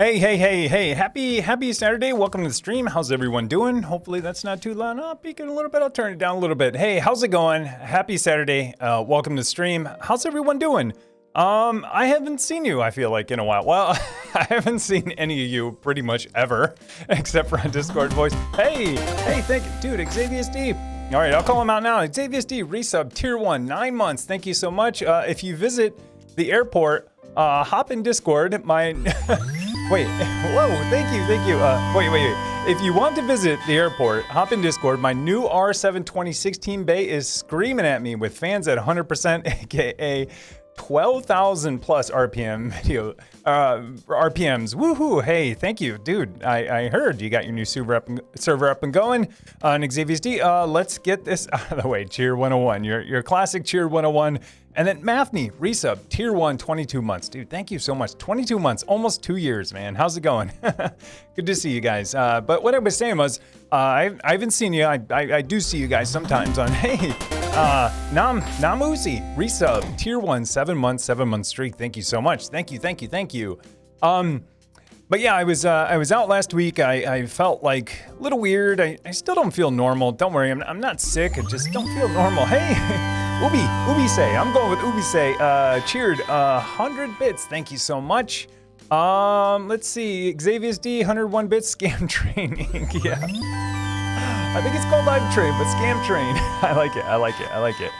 Hey, happy Saturday. Welcome to the stream. How's everyone doing? Hopefully that's not too loud. Oh, peaking a little bit. I'll turn it down a little bit. Hey, how's it going? Happy Saturday. Welcome to the stream. How's everyone doing? I haven't seen you, I feel like, in a while. Well, I haven't seen any of you pretty much ever, except for on Discord voice. Hey, thank you. Dude, Xavier's D. All right, I'll call him out now. Xavier's D, resub, tier 1, 9 months. Thank you so much. If you visit the airport, hop in Discord. Wait, whoa, thank you. Wait. If you want to visit the airport, hop in Discord. My new R7 2016 Bay is screaming at me with fans at 100%, aka 12,000 plus RPM video, RPMs. Woohoo! Hey, thank you, dude. I heard you got your new server up and going on Xavier's D. Let's get this out of the way. Cheer 101, your classic Cheer 101. And then Mathne, resub, tier 1, 22 months. Dude, thank you so much. 22 months, almost 2 years, man. How's it going? Good to see you guys. But what I was saying was, I haven't seen you. I do see you guys sometimes on, hey, Namuzi, resub, tier 1, 7 months, 7 month streak. Thank you so much. Thank you. But yeah, I was out last week. I felt like a little weird. I still don't feel normal. Don't worry, I'm not sick. I just don't feel normal. Hey, Ubi say. I'm going with Ubi say. Cheered 100 bits. Thank you so much. Let's see. Xavier's D 101 bits. Scam training. Yeah. I think it's called live train, but scam train. I like it.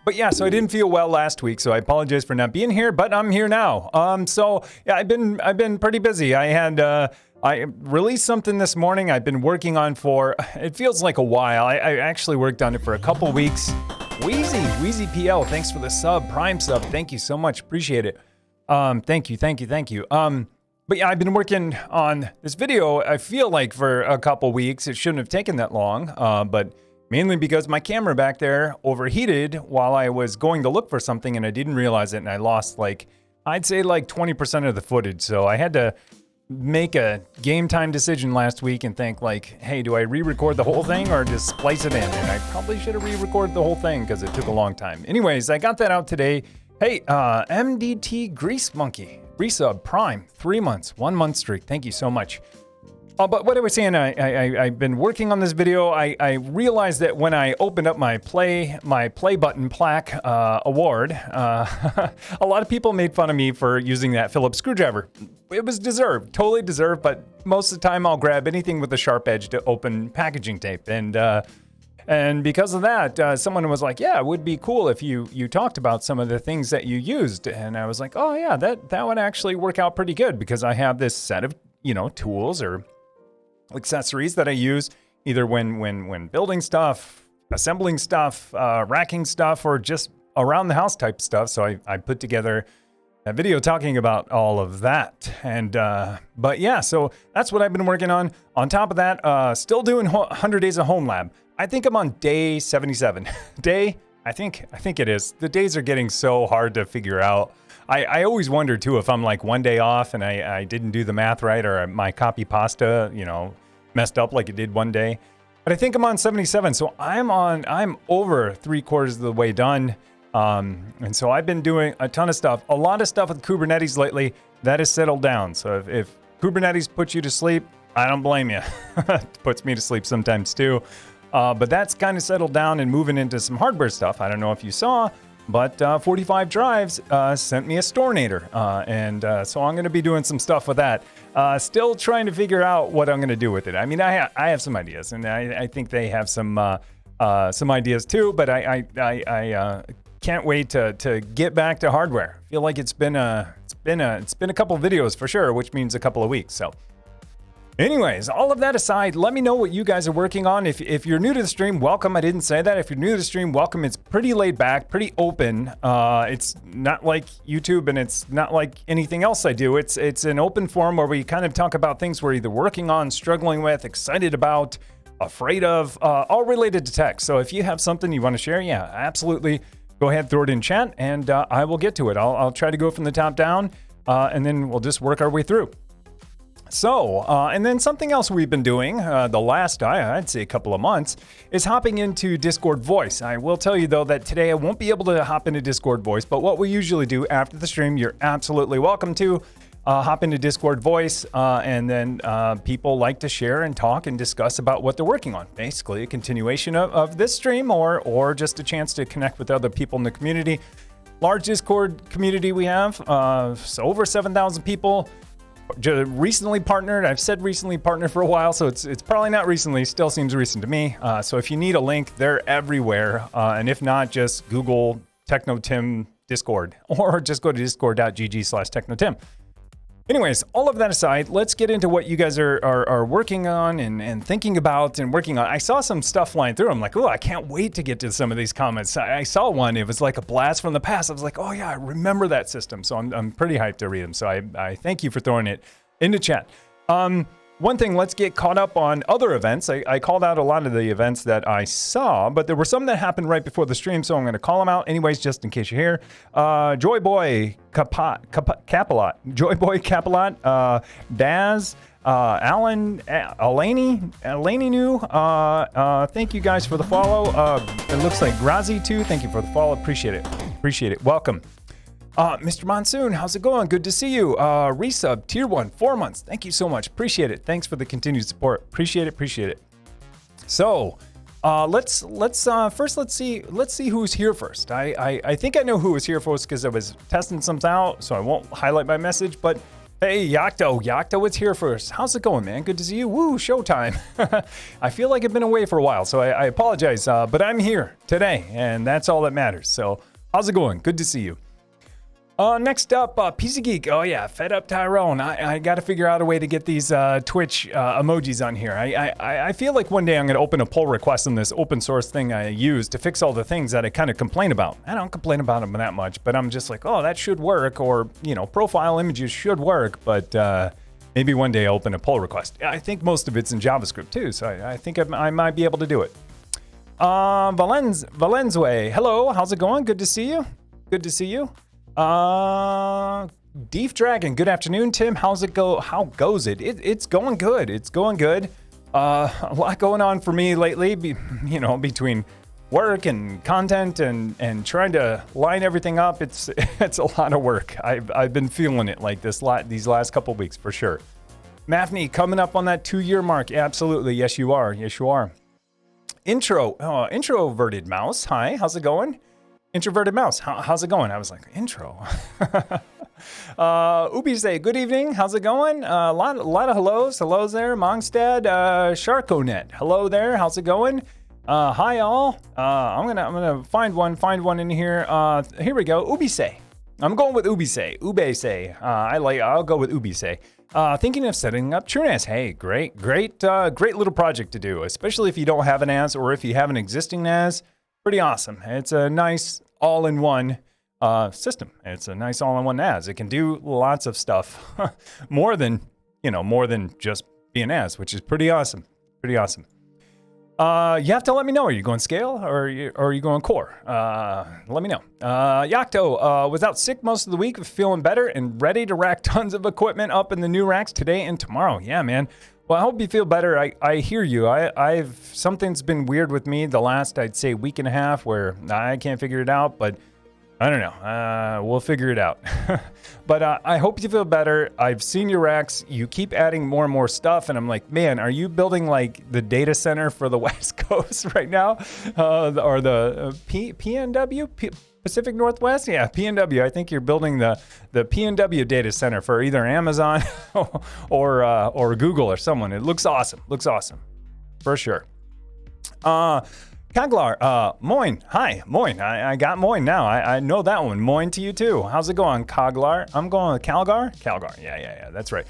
But yeah, so I didn't feel well last week, so I apologize for not being here, but I'm here now. So yeah, I've been pretty busy. I released something this morning I've been working on for, it feels like a while. I actually worked on it for a couple weeks. Wheezy PL, thanks for the sub, Prime sub. Thank you so much, appreciate it. Thank you. But yeah, I've been working on this video, I feel like for a couple weeks. It shouldn't have taken that long, but mainly because my camera back there overheated while I was going to look for something and I didn't realize it, and I lost I'd say 20% of the footage. So I had to make a game time decision last week and think hey, do I re-record the whole thing or just splice it in? And I probably should have re-recorded the whole thing because it took a long time. Anyways, I got that out today. Hey, MDT Grease Monkey, resub, Prime, 3 months, 1 month streak. Thank you so much. But what I was saying, I've been working on this video. I realized that when I opened up my play button plaque award, a lot of people made fun of me for using that Phillips screwdriver. It was deserved, totally deserved, but most of the time I'll grab anything with a sharp edge to open packaging tape. And because of that, someone was like, yeah, it would be cool if you talked about some of the things that you used. And I was like, oh yeah, that would actually work out pretty good because I have this set of, tools or accessories that I use either when building stuff, assembling stuff, racking stuff, or just around the house type stuff. So I put together a video talking about all of that. And but yeah, so that's what I've been working on. On top of that, still doing 100 days of HomeLab. I think I'm on day 77. I think it is. The days are getting so hard to figure out. I always wonder too if I'm 1 day off and I didn't do the math right, or my copy pasta, messed up like it did one day. But I think I'm on 77, so I'm over 3/4 of the way done. And so I've been doing a ton of stuff, a lot of stuff with Kubernetes lately. That has settled down. So if Kubernetes puts you to sleep, I don't blame you. It puts me to sleep sometimes too. But that's kind of settled down and moving into some hardware stuff. I don't know if you saw, but 45 Drives sent me a Stornator. And so I'm going to be doing some stuff with that. Still trying to figure out what I'm going to do with it. I mean, I have some ideas, and I think they have some ideas too, but I can't wait to get back to hardware. I feel like it's been a couple videos for sure, which means a couple of weeks. So anyways, all of that aside, let me know what you guys are working on. If you're new to the stream, welcome. I didn't say that. If you're new to the stream, welcome. It's pretty laid back, pretty open. It's not like YouTube, and it's not like anything else I do. It's an open forum where we kind of talk about things we're either working on, struggling with, excited about, afraid of, all related to tech. So if you have something you want to share, yeah, absolutely. Go ahead, throw it in chat, and I will get to it. I'll try to go from the top down, and then we'll just work our way through. So, and then something else we've been doing the last, I'd say a couple of months, is hopping into Discord Voice. I will tell you, though, that today I won't be able to hop into Discord Voice, but what we usually do after the stream, you're absolutely welcome to. hop into Discord voice, and then people like to share and talk and discuss about what they're working on. Basically, a continuation of this stream or just a chance to connect with other people in the community. Large Discord community we have, so over 7,000 people. Recently partnered. I've said recently partnered for a while, so it's probably not recently. Still seems recent to me. So if you need a link, they're everywhere. And if not, just Google Techno Tim Discord, or just go to discord.gg/TechnoTim. Anyways, all of that aside, let's get into what you guys are working on and thinking about and working on. I saw some stuff flying through. I'm like, oh, I can't wait to get to some of these comments. I saw one. It was like a blast from the past. I was like, oh yeah, I remember that system. So I'm pretty hyped to read them. So I thank you for throwing it into chat. One thing, let's get caught up on other events. I called out a lot of the events that I saw, but there were some that happened right before the stream, so I'm going to call them out anyways, just in case you're here. Joyboy Capilot, Joyboy Capilot, Daz, Alan, Elaney New, thank you guys for the follow. It looks like Grazi too. Thank you for the follow. Appreciate it. Welcome. Mr. Monsoon, how's it going? Good to see you. Resub, tier 1, 4 months. Thank you so much. Appreciate it. Thanks for the continued support. Appreciate it. So, let's see who's here first. I think I know who was here first because I was testing some out, so I won't highlight my message, but hey, Yakto is here first. How's it going, man? Good to see you. Woo, showtime. I feel like I've been away for a while, so I apologize, but I'm here today, and that's all that matters. So, how's it going? Good to see you. Next up, PC Geek. Oh yeah, Fed Up Tyrone. I got to figure out a way to get these Twitch emojis on here. I feel like one day I'm going to open a pull request on this open source thing I use to fix all the things that I kind of complain about. I don't complain about them that much, but I'm just like, oh, that should work, or profile images should work, but maybe one day I'll open a pull request. I think most of it's in JavaScript too, so I think I might be able to do it. Valenzwe. Hello, how's it going? Good to see you. Deef Dragon, good afternoon, Tim. How's it go? How goes it? It's going good. A lot going on for me lately, between work and content and trying to line everything up. It's a lot of work. I've been feeling it like these last couple weeks for sure. Mafni, coming up on that 2-year mark. Absolutely. Yes, you are. Introverted Mouse. Hi, how's it going? Introverted Mouse, how's it going? I was like, intro. Ubi say, good evening, how's it going? A lot of hellos there. Mongstad, Sharkonet, hello there, how's it going? Hi all. I'm gonna find one in here. Here we go. Ubi say. I'm going with Ubi say. I'll go with Ubi say. Thinking of setting up TrueNAS. Hey, great little project to do, especially if you don't have an NAS or if you have an existing NAS. Pretty awesome. It's a nice all-in-one system. It's a nice all-in-one NAS. It can do lots of stuff, more than just being NAS, which is pretty awesome. You have to let me know. Are you going scale or are you going core? Let me know. Yakto was out sick most of the week, feeling better and ready to rack tons of equipment up in the new racks today and tomorrow. Yeah, man. Well, I hope you feel better. I hear you. Something's been weird with me the last, I'd say, week and a half where I can't figure it out, but I don't know. We'll figure it out. But I hope you feel better. I've seen your racks. You keep adding more and more stuff, and I'm like, man, are you building like the data center for the West Coast right now? Or the PNW? Pacific Northwest? Yeah, PNW. I think you're building the PNW data center for either Amazon or Google or someone. It looks awesome. For sure. Kaglar, Moin. Hi, Moin. I got Moin now. I know that one. Moin to you too. How's it going, Kaglar? I'm going with Calgar. Yeah. That's right.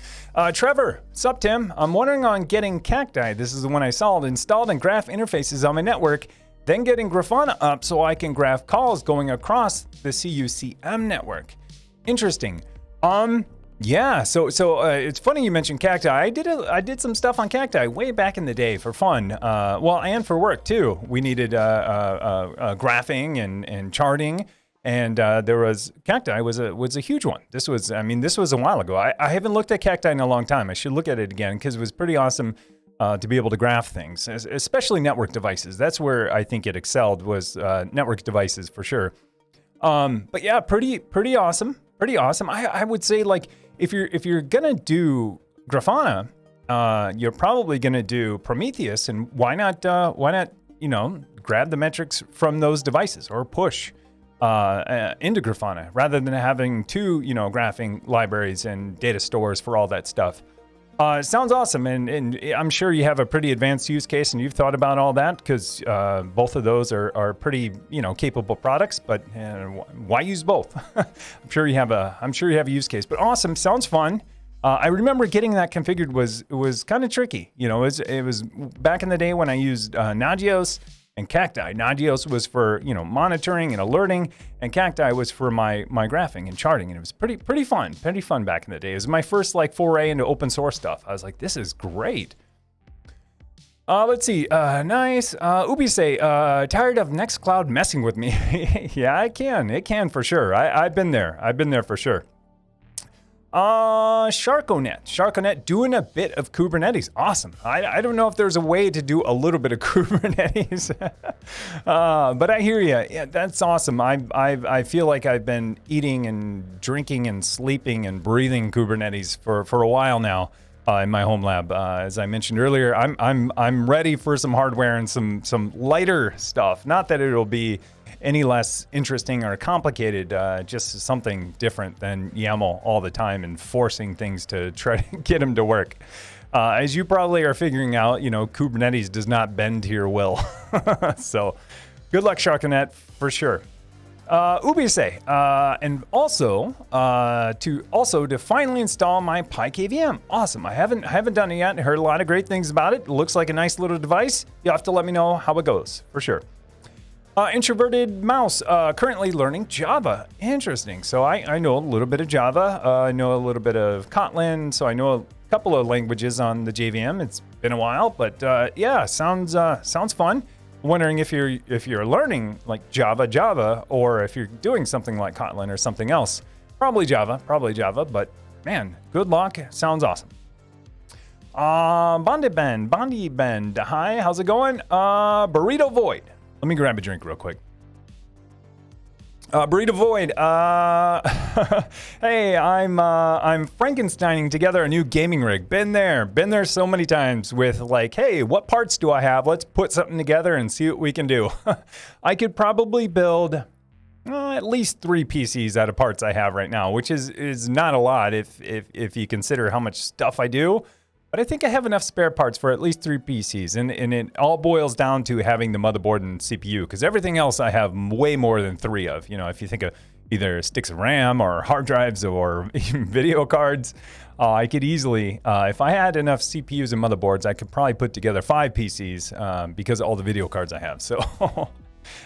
Trevor, sup, Tim? I'm wondering on getting Cacti. This is the one I saw installed and graph interfaces on my network. Then getting Grafana up so I can graph calls going across the CUCM network. Interesting. Yeah. So it's funny you mentioned Cacti. I did some stuff on Cacti way back in the day for fun. And for work too. We needed graphing and charting, and there was Cacti was a huge one. This was a while ago. I haven't looked at Cacti in a long time. I should look at it again because it was pretty awesome. To be able to graph things, especially network devices. That's where I think it excelled, was network devices for sure. But yeah, pretty awesome. I would say, like, if you're gonna do Grafana, you're probably gonna do Prometheus, and why not grab the metrics from those devices or push into Grafana rather than having two graphing libraries and data stores for all that stuff. It sounds awesome, and I'm sure you have a pretty advanced use case, and you've thought about all that because both of those are pretty capable products. But why use both? I'm sure you have a use case. But awesome, sounds fun. I remember getting that configured was kind of tricky. It was back in the day when I used Nagios and Cacti. Nagios was for monitoring and alerting, and Cacti was for my graphing and charting, and it was pretty fun back in the day. It was my first foray into open source stuff. I was like, this is great. Let's see, nice. Ubi say, tired of Nextcloud messing with me. Yeah, it can for sure. I've been there for sure. Sharkonet doing a bit of Kubernetes. Awesome. I don't know if there's a way to do a little bit of Kubernetes, but I hear you. Yeah, that's awesome. I feel like I've been eating and drinking and sleeping and breathing Kubernetes for a while now in my HomeLab. As I mentioned earlier, I'm ready for some hardware and some lighter stuff. Not that it'll be any less interesting or complicated, just something different than YAML all the time and forcing things to try to get them to work. As you probably are figuring out, Kubernetes does not bend to your will. So good luck, Sharkonet, for sure. Ubi say, and also to finally install my PyKVM. Awesome. I haven't done it yet. I heard a lot of great things about it. It looks like a nice little device. You'll have to let me know how it goes, for sure. Introverted Mouse, currently learning Java. Interesting. So I know a little bit of Java. I know a little bit of Kotlin. So I know a couple of languages on the JVM. It's been a while, but yeah, sounds fun. Wondering if you're learning like Java, or if you're doing something like Kotlin or something else. Probably Java. But man, good luck. Sounds awesome. Bondi Bend. Hi, how's it going? Burrito Void. Let me grab a drink real quick. Burrito Void. Hey, I'm Frankensteining together a new gaming rig. Been there so many times with hey, what parts do I have? Let's put something together and see what we can do. I could probably build at least 3 PCs out of parts I have right now, which is not a lot if you consider how much stuff I do. But I think I have enough spare parts for at least 3 PCs, and it all boils down to having the motherboard and CPU, because everything else I have way more than 3 of. If you think of either sticks of RAM or hard drives or video cards, I could easily, if I had enough CPUs and motherboards, I could probably put together 5 PCs because of all the video cards I have. So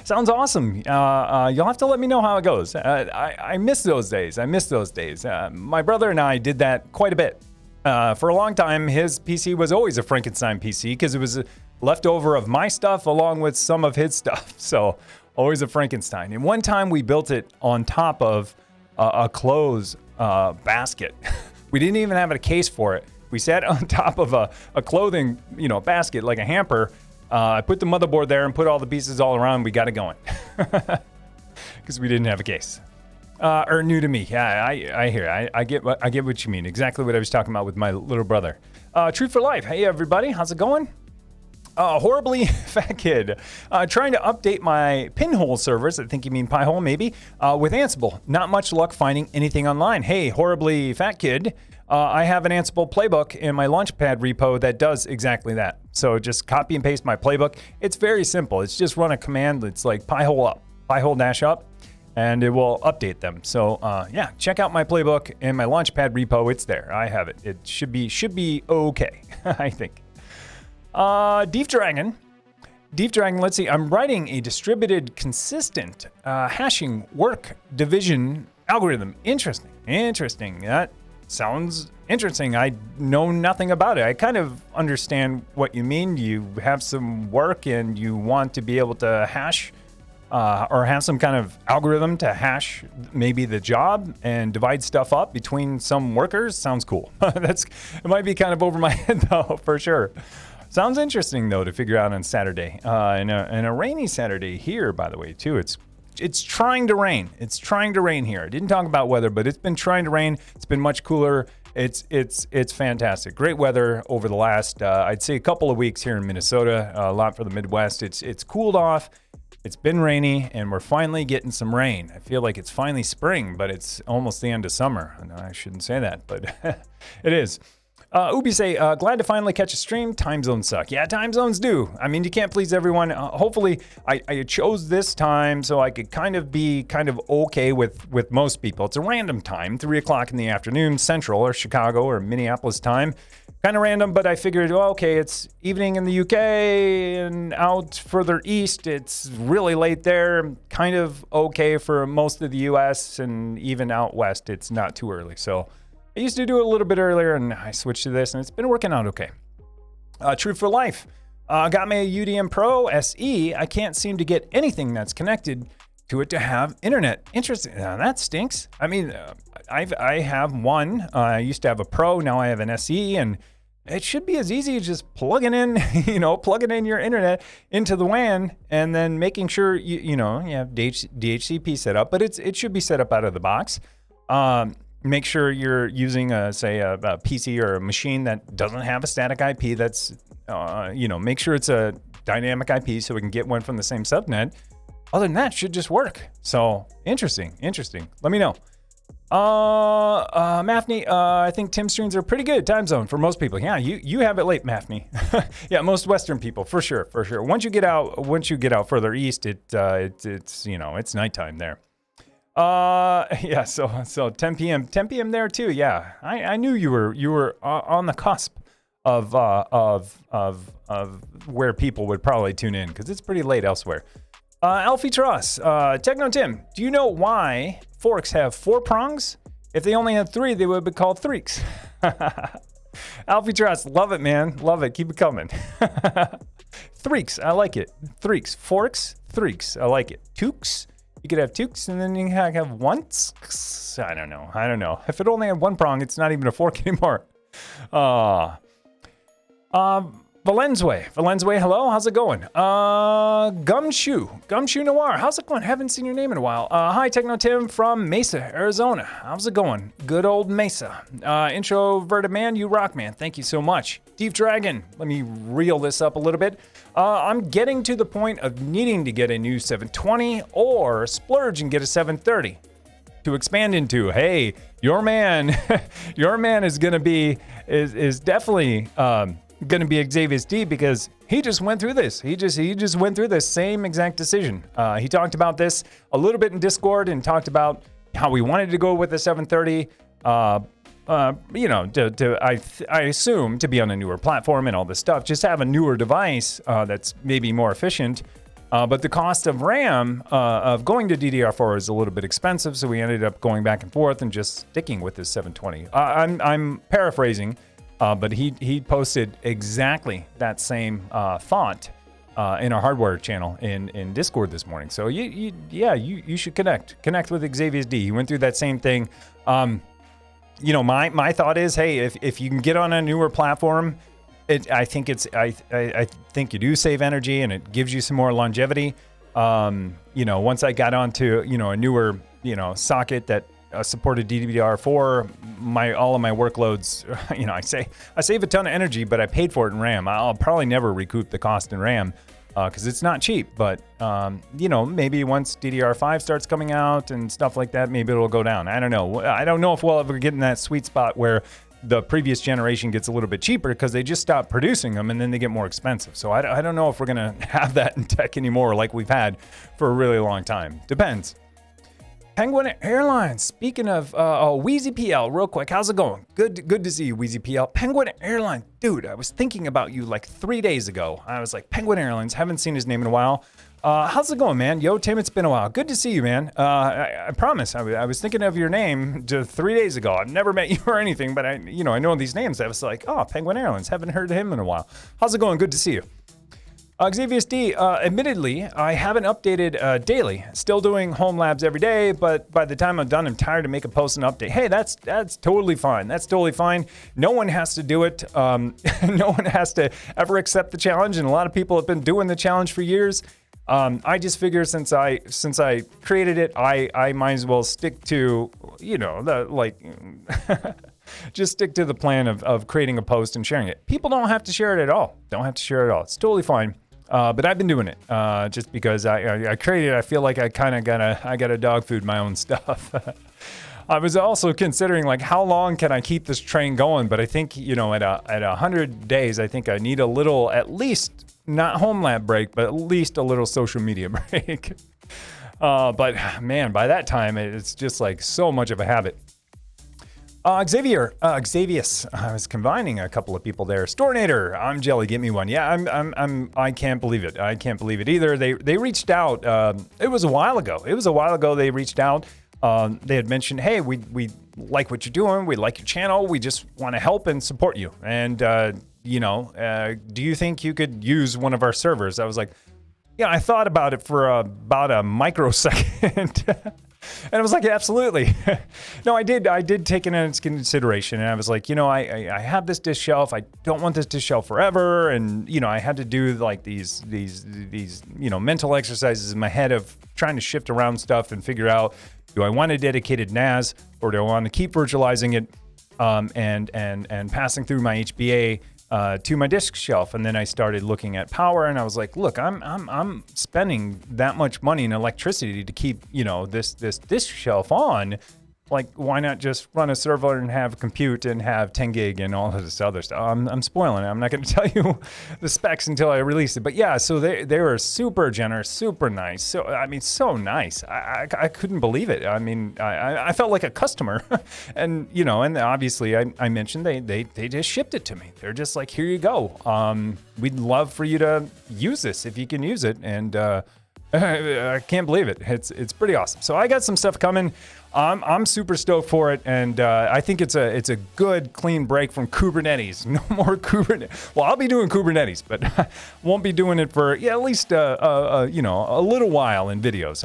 sounds awesome. You'll have to let me know how it goes. I miss those days. My brother and I did that quite a bit. For a long time, his PC was always a Frankenstein PC because it was a leftover of my stuff along with some of his stuff. So always a Frankenstein. And one time we built it on top of a clothes basket. We didn't even have a case for it. We sat on top of a clothing basket, like a hamper. I put the motherboard there and put all the pieces all around. We got it going because we didn't have a case. Or new to me. Yeah, I hear. I get what you mean. Exactly what I was talking about with my little brother. Truth for Life. Hey, everybody. How's it going? Horribly Fat Kid. Trying to update my pinhole servers. I think you mean Pi-hole, maybe. With Ansible. Not much luck finding anything online. Hey, Horribly Fat Kid. I have an Ansible playbook in my Launchpad repo that does exactly that. So just copy and paste my playbook. It's very simple. It's just run a command that's like Pi-hole up. Pi-hole dash up. And it will update them. So yeah, check out my playbook and my Launchpad repo. It's there. I have it. It should be okay, I think. Deep Dragon, let's see. I'm writing a distributed consistent hashing work division algorithm. Interesting. That sounds interesting. I know nothing about it. I kind of understand what you mean. You have some work and you want to be able to hash or have some kind of algorithm to hash maybe the job and divide stuff up between some workers. Sounds cool. It might be kind of over my head though, for sure. Sounds interesting though to figure out on Saturday, and a rainy Saturday here, by the way, too. It's it's trying to rain. It's trying to rain here. I didn't talk about weather, but it's been trying to rain. It's been much cooler. It's fantastic. Great weather over the last, I'd say a couple of weeks here in Minnesota, a lot for the Midwest. It's cooled off. It's been rainy, and we're finally getting some rain. I feel like it's finally spring, but it's almost the end of summer. No, I shouldn't say that, but it is. Ubi say, glad to finally catch a stream. Time zones suck. Yeah, time zones do. I mean, you can't please everyone. Hopefully, I chose this time so I could kind of be kind of okay with most people. It's a random time, 3 o'clock in the afternoon, Central or Chicago or Minneapolis time. Kind of random, but I figured, well, okay, it's evening in the UK and out further east, it's really late there. Kind of okay for most of the US, and even out west, it's not too early. So I used to do it a little bit earlier, and I switched to this, and it's been working out okay. True for life. Got me a UDM Pro SE. I can't seem to get anything that's connected to it to have internet. Interesting. That stinks. I mean, I have one. I used to have a Pro. Now I have an SE, and it should be as easy as just plugging in, plugging in your internet into the WAN, and then making sure you have DHCP set up. But it should be set up out of the box. Make sure you're using a PC or a machine that doesn't have a static IP. That's make sure it's a dynamic IP so we can get one from the same subnet. Other than that, it should just work. So interesting. Let me know. Mafney, I think Tim's streams are pretty good time zone for most people. Yeah, you have it late, Mafney. Yeah, most Western people for sure. Once you get out further east, it's nighttime there. Yeah, so 10 p.m. there too. Yeah, I knew you were on the cusp of where people would probably tune in, because it's pretty late elsewhere. Alfie Truss, Techno Tim, do you know why forks have 4 prongs? If they only had 3, they would be called threeks. Alfie Truss, love it, man. Love it. Keep it coming. Threeks, I like it. Threeks, forks, threeks, I like it. Toques, you could have toques, and then you have once. I don't know. If it only had 1 prong, it's not even a fork anymore. Valenzway, hello, how's it going? Gumshoe Noir, how's it going? Haven't seen your name in a while. Hi, Techno Tim from Mesa, Arizona. How's it going? Good old Mesa. Introverted man, you rock, man. Thank you so much. Deep Dragon, let me reel this up a little bit. I'm getting to the point of needing to get a new 720 or splurge and get a 730 to expand into. Hey, your man is gonna be is definitely going to be Xavier's D, because he just went through this. He just went through this same exact decision. He talked about this a little bit in Discord and talked about how we wanted to go with the 730. I assume to be on a newer platform and all this stuff. Just have a newer device that's maybe more efficient. But the cost of RAM of going to DDR4 is a little bit expensive, so we ended up going back and forth and just sticking with this 720. I'm paraphrasing. But he posted exactly that same font in our hardware channel in Discord this morning. So you should connect with Xavier's D. He went through that same thing. My thought is, hey, if you can get on a newer platform, I think you do save energy and it gives you some more longevity. Once I got onto a newer socket that supported DDR4, all of my workloads, I save a ton of energy, but I paid for it in RAM. I'll probably never recoup the cost in RAM because it's not cheap. But maybe once DDR5 starts coming out and stuff like that, maybe it'll go down. I don't know. I don't know if we'll ever get in that sweet spot where the previous generation gets a little bit cheaper because they just stop producing them and then they get more expensive. So I don't know if we're gonna have that in tech anymore like we've had for a really long time. Depends. Penguin Airlines. Speaking of Wheezy PL, real quick, how's it going? Good to see you, Wheezy PL. Penguin Airlines, dude. I was thinking about you like 3 days ago. I was like, Penguin Airlines. Haven't seen his name in a while. How's it going, man? Yo, Tim, it's been a while. Good to see you, man. I promise. I was thinking of your name just 3 days ago. I've never met you or anything, but I know these names. I was like, oh, Penguin Airlines. Haven't heard of him in a while. How's it going? Good to see you. Xavier's D, admittedly, I haven't updated daily. Still doing home labs every day, but by the time I'm done, I'm tired to make a post and update. Hey, that's totally fine. That's totally fine. No one has to do it. No one has to ever accept the challenge, and a lot of people have been doing the challenge for years. I just figure since I created it, I might as well stick to, just stick to the plan of creating a post and sharing it. People don't have to share it at all. It's totally fine. But I've been doing it just because I created it. I feel like I kind of gotta dog food my own stuff. I was also considering like how long can I keep this train going, but I think at 100 days, I think I need a little, at least not HomeLab break, but at least a little social media break. But man, by that time, it's just like so much of a habit. Xavius, I was combining a couple of people there. Stornator, I'm jelly, get me one. Yeah, I can't believe it. I can't believe it either. They reached out. It was a while ago. They reached out. They had mentioned, hey, we like what you're doing. We like your channel. We just want to help and support you. And do you think you could use one of our servers? I was like, yeah, I thought about it for about a microsecond. And I was like, yeah, absolutely. No, I did take it into consideration. And I was like, I have this disk shelf. I don't want this disk shelf forever. And, I had to do like these mental exercises in my head of trying to shift around stuff and figure out, do I want a dedicated NAS or do I want to keep virtualizing it and passing through my HBA to my disk shelf? And then I started looking at power, and I was like, look, I'm spending that much money in electricity to keep this disk shelf on. Like, why not just run a server and have compute and have 10 gig and all of this other stuff? I'm spoiling it. I'm not going to tell you the specs until I release it. But yeah, so they were super generous, super nice. So nice. I couldn't believe it. I mean, I felt like a customer. And and obviously I mentioned they just shipped it to me. They're just like, here you go. We'd love for you to use this if you can use it. And I can't believe it. It's pretty awesome. So I got some stuff coming. I'm super stoked for it, and I think it's a good clean break from Kubernetes. No more Kubernetes. Well, I'll be doing Kubernetes, but won't be doing it for at least a little while in videos.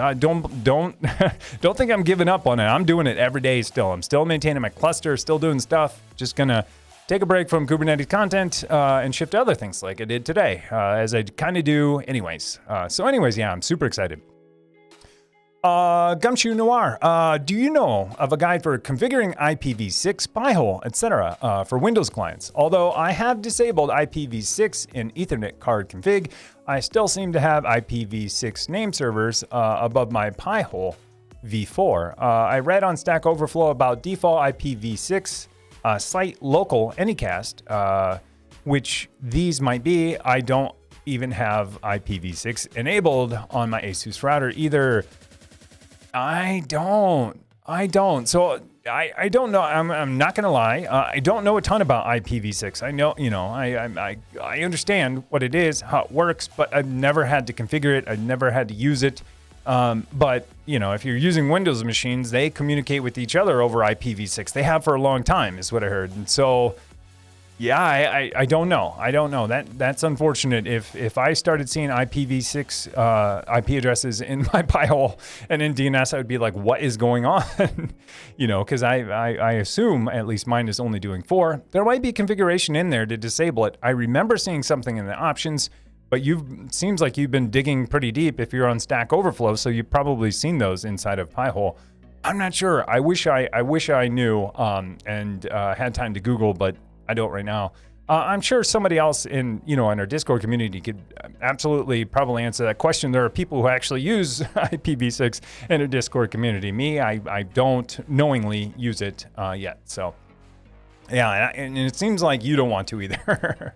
Don't think I'm giving up on it. I'm doing it every day still. I'm still maintaining my cluster, still doing stuff. Just gonna take a break from Kubernetes content and shift to other things like I did today, as I kind of do anyways. Yeah, I'm super excited. Gumshoe Noir, do you know of a guide for configuring IPv6, Pi-hole, etc. For Windows clients? Although I have disabled IPv6 in Ethernet card config, I still seem to have IPv6 name servers above my Pi-hole v4. I read on Stack Overflow about default IPv6 site local anycast, which these might be. I don't even have IPv6 enabled on my ASUS router either. I don't. So I don't know. I'm not gonna lie. I don't know a ton about IPv6. I know, I understand what it is, how it works, but I've never had to configure it. I've never had to use it. But if you're using Windows machines, they communicate with each other over IPv6. They have for a long time, is what I heard. And so, yeah, I don't know. That's unfortunate. If I started seeing IPv6 IP addresses in my Pi-hole and in DNS, I would be like, what is going on? Because I assume at least mine is only doing 4. There might be configuration in there to disable it. I remember seeing something in the options, but seems like you've been digging pretty deep if you're on Stack Overflow, so you've probably seen those inside of Pi-hole. I'm not sure. I wish I knew and had time to Google, but I don't right now. I'm sure somebody else in our Discord community could absolutely probably answer that question. There are people who actually use IPv6 in a Discord community. Me, I don't knowingly use it yet. So yeah, and it seems like you don't want to either.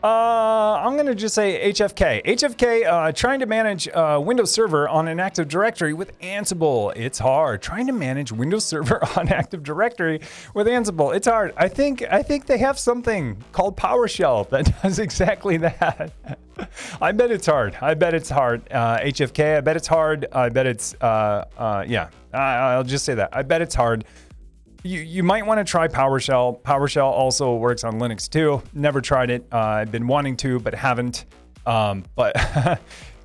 I'm going to just say HFK. HFK, trying to manage Windows Server on an Active Directory with Ansible. It's hard. Trying to manage Windows Server on Active Directory with Ansible. It's hard. I think they have something called PowerShell that does exactly that. I bet it's hard. HFK, I bet it's hard. I bet it's, I'll just say that. I bet it's hard. You might want to try PowerShell. PowerShell also works on Linux too. Never tried it. I've been wanting to, but haven't. But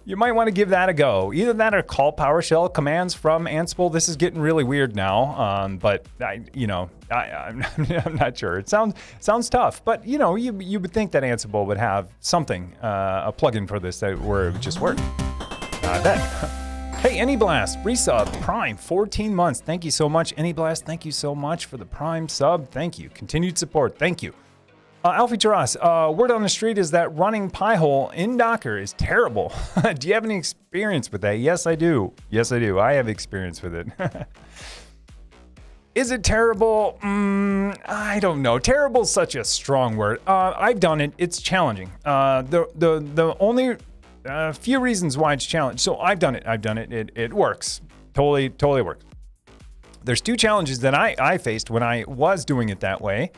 you might want to give that a go. Either that or call PowerShell commands from Ansible. This is getting really weird now. But I'm not sure. It sounds tough. But you would think that Ansible would have something, a plugin for this where it would just work. I bet. Hey, AnyBlast, resub, Prime, 14 months. Thank you so much, AnyBlast. Thank you so much for the Prime sub. Thank you. Continued support. Thank you. Alfie Taras, word on the street is that running Pi-hole in Docker is terrible. Do you have any experience with that? Yes, I do. Yes, I do. I have experience with it. Is it terrible? I don't know. Terrible is such a strong word. I've done it. It's challenging. The only few reasons why it's challenging. So I've done it. It works. Totally works. There's two challenges that I faced when I was doing it that way.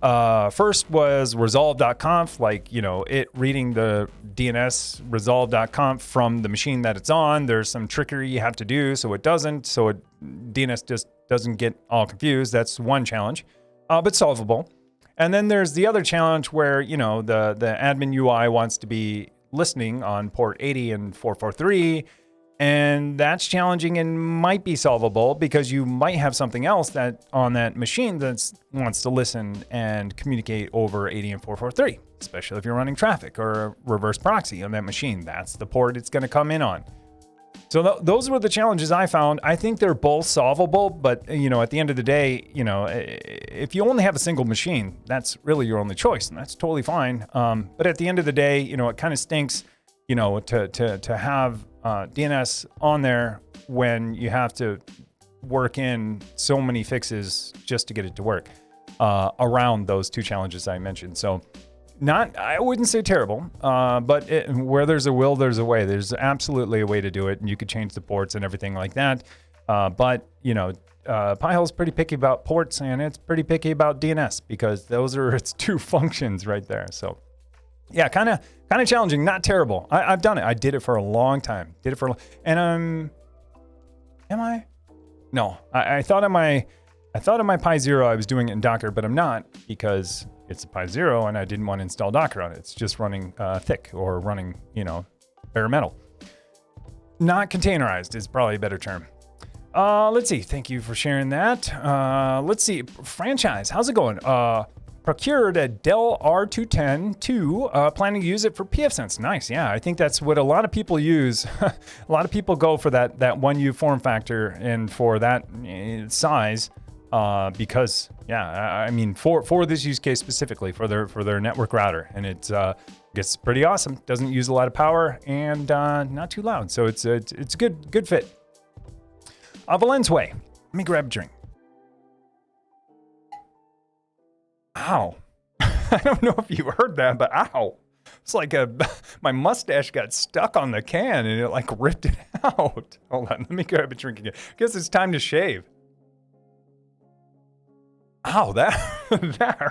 First was resolve.conf, like, it reading the DNS resolve.conf from the machine that it's on. There's some trickery you have to do so it doesn't. So DNS just doesn't get all confused. That's one challenge, but solvable. And then there's the other challenge where, the admin UI wants to be listening on port 80 and 443. And that's challenging and might be solvable because you might have something else that on that machine that wants to listen and communicate over 80 and 443, especially if you're running traffic or a reverse proxy on that machine. That's the port it's going to come in on. So those were the challenges I found. I think they're both solvable, but at the end of the day, if you only have a single machine, that's really your only choice, and that's totally fine. But at the end of the day, it kind of stinks, to have DNS on there when you have to work in so many fixes just to get it to work around those two challenges I mentioned. So I wouldn't say terrible, but where there's a will, there's a way. There's absolutely a way to do it, and you could change the ports and everything like that. But Pi-hole's pretty picky about ports, and it's pretty picky about DNS because those are its two functions right there. So yeah, kind of challenging, not terrible. I've done it. I did it for a long time. Am I? No, I thought on my Pi Zero I was doing it in Docker, but I'm not because it's a Pi Zero and I didn't want to install Docker on it. It's just running thick or running, bare metal. Not containerized is probably a better term. Let's see. Thank you for sharing that. Let's see. Franchise, how's it going? Procured a Dell R210-2, planning to use it for pfSense. Nice, yeah. I think that's what a lot of people use. A lot of people go for that 1U form factor and for that size because, yeah, I mean, for this use case specifically, for their network router. And it's pretty awesome. Doesn't use a lot of power and not too loud. So it's a good fit. Valens Way. Let me grab a drink. Ow. I don't know if you heard that, but ow. It's like my mustache got stuck on the can and it like ripped it out. Hold on, let me grab a drink again. Guess it's time to shave. Ow, that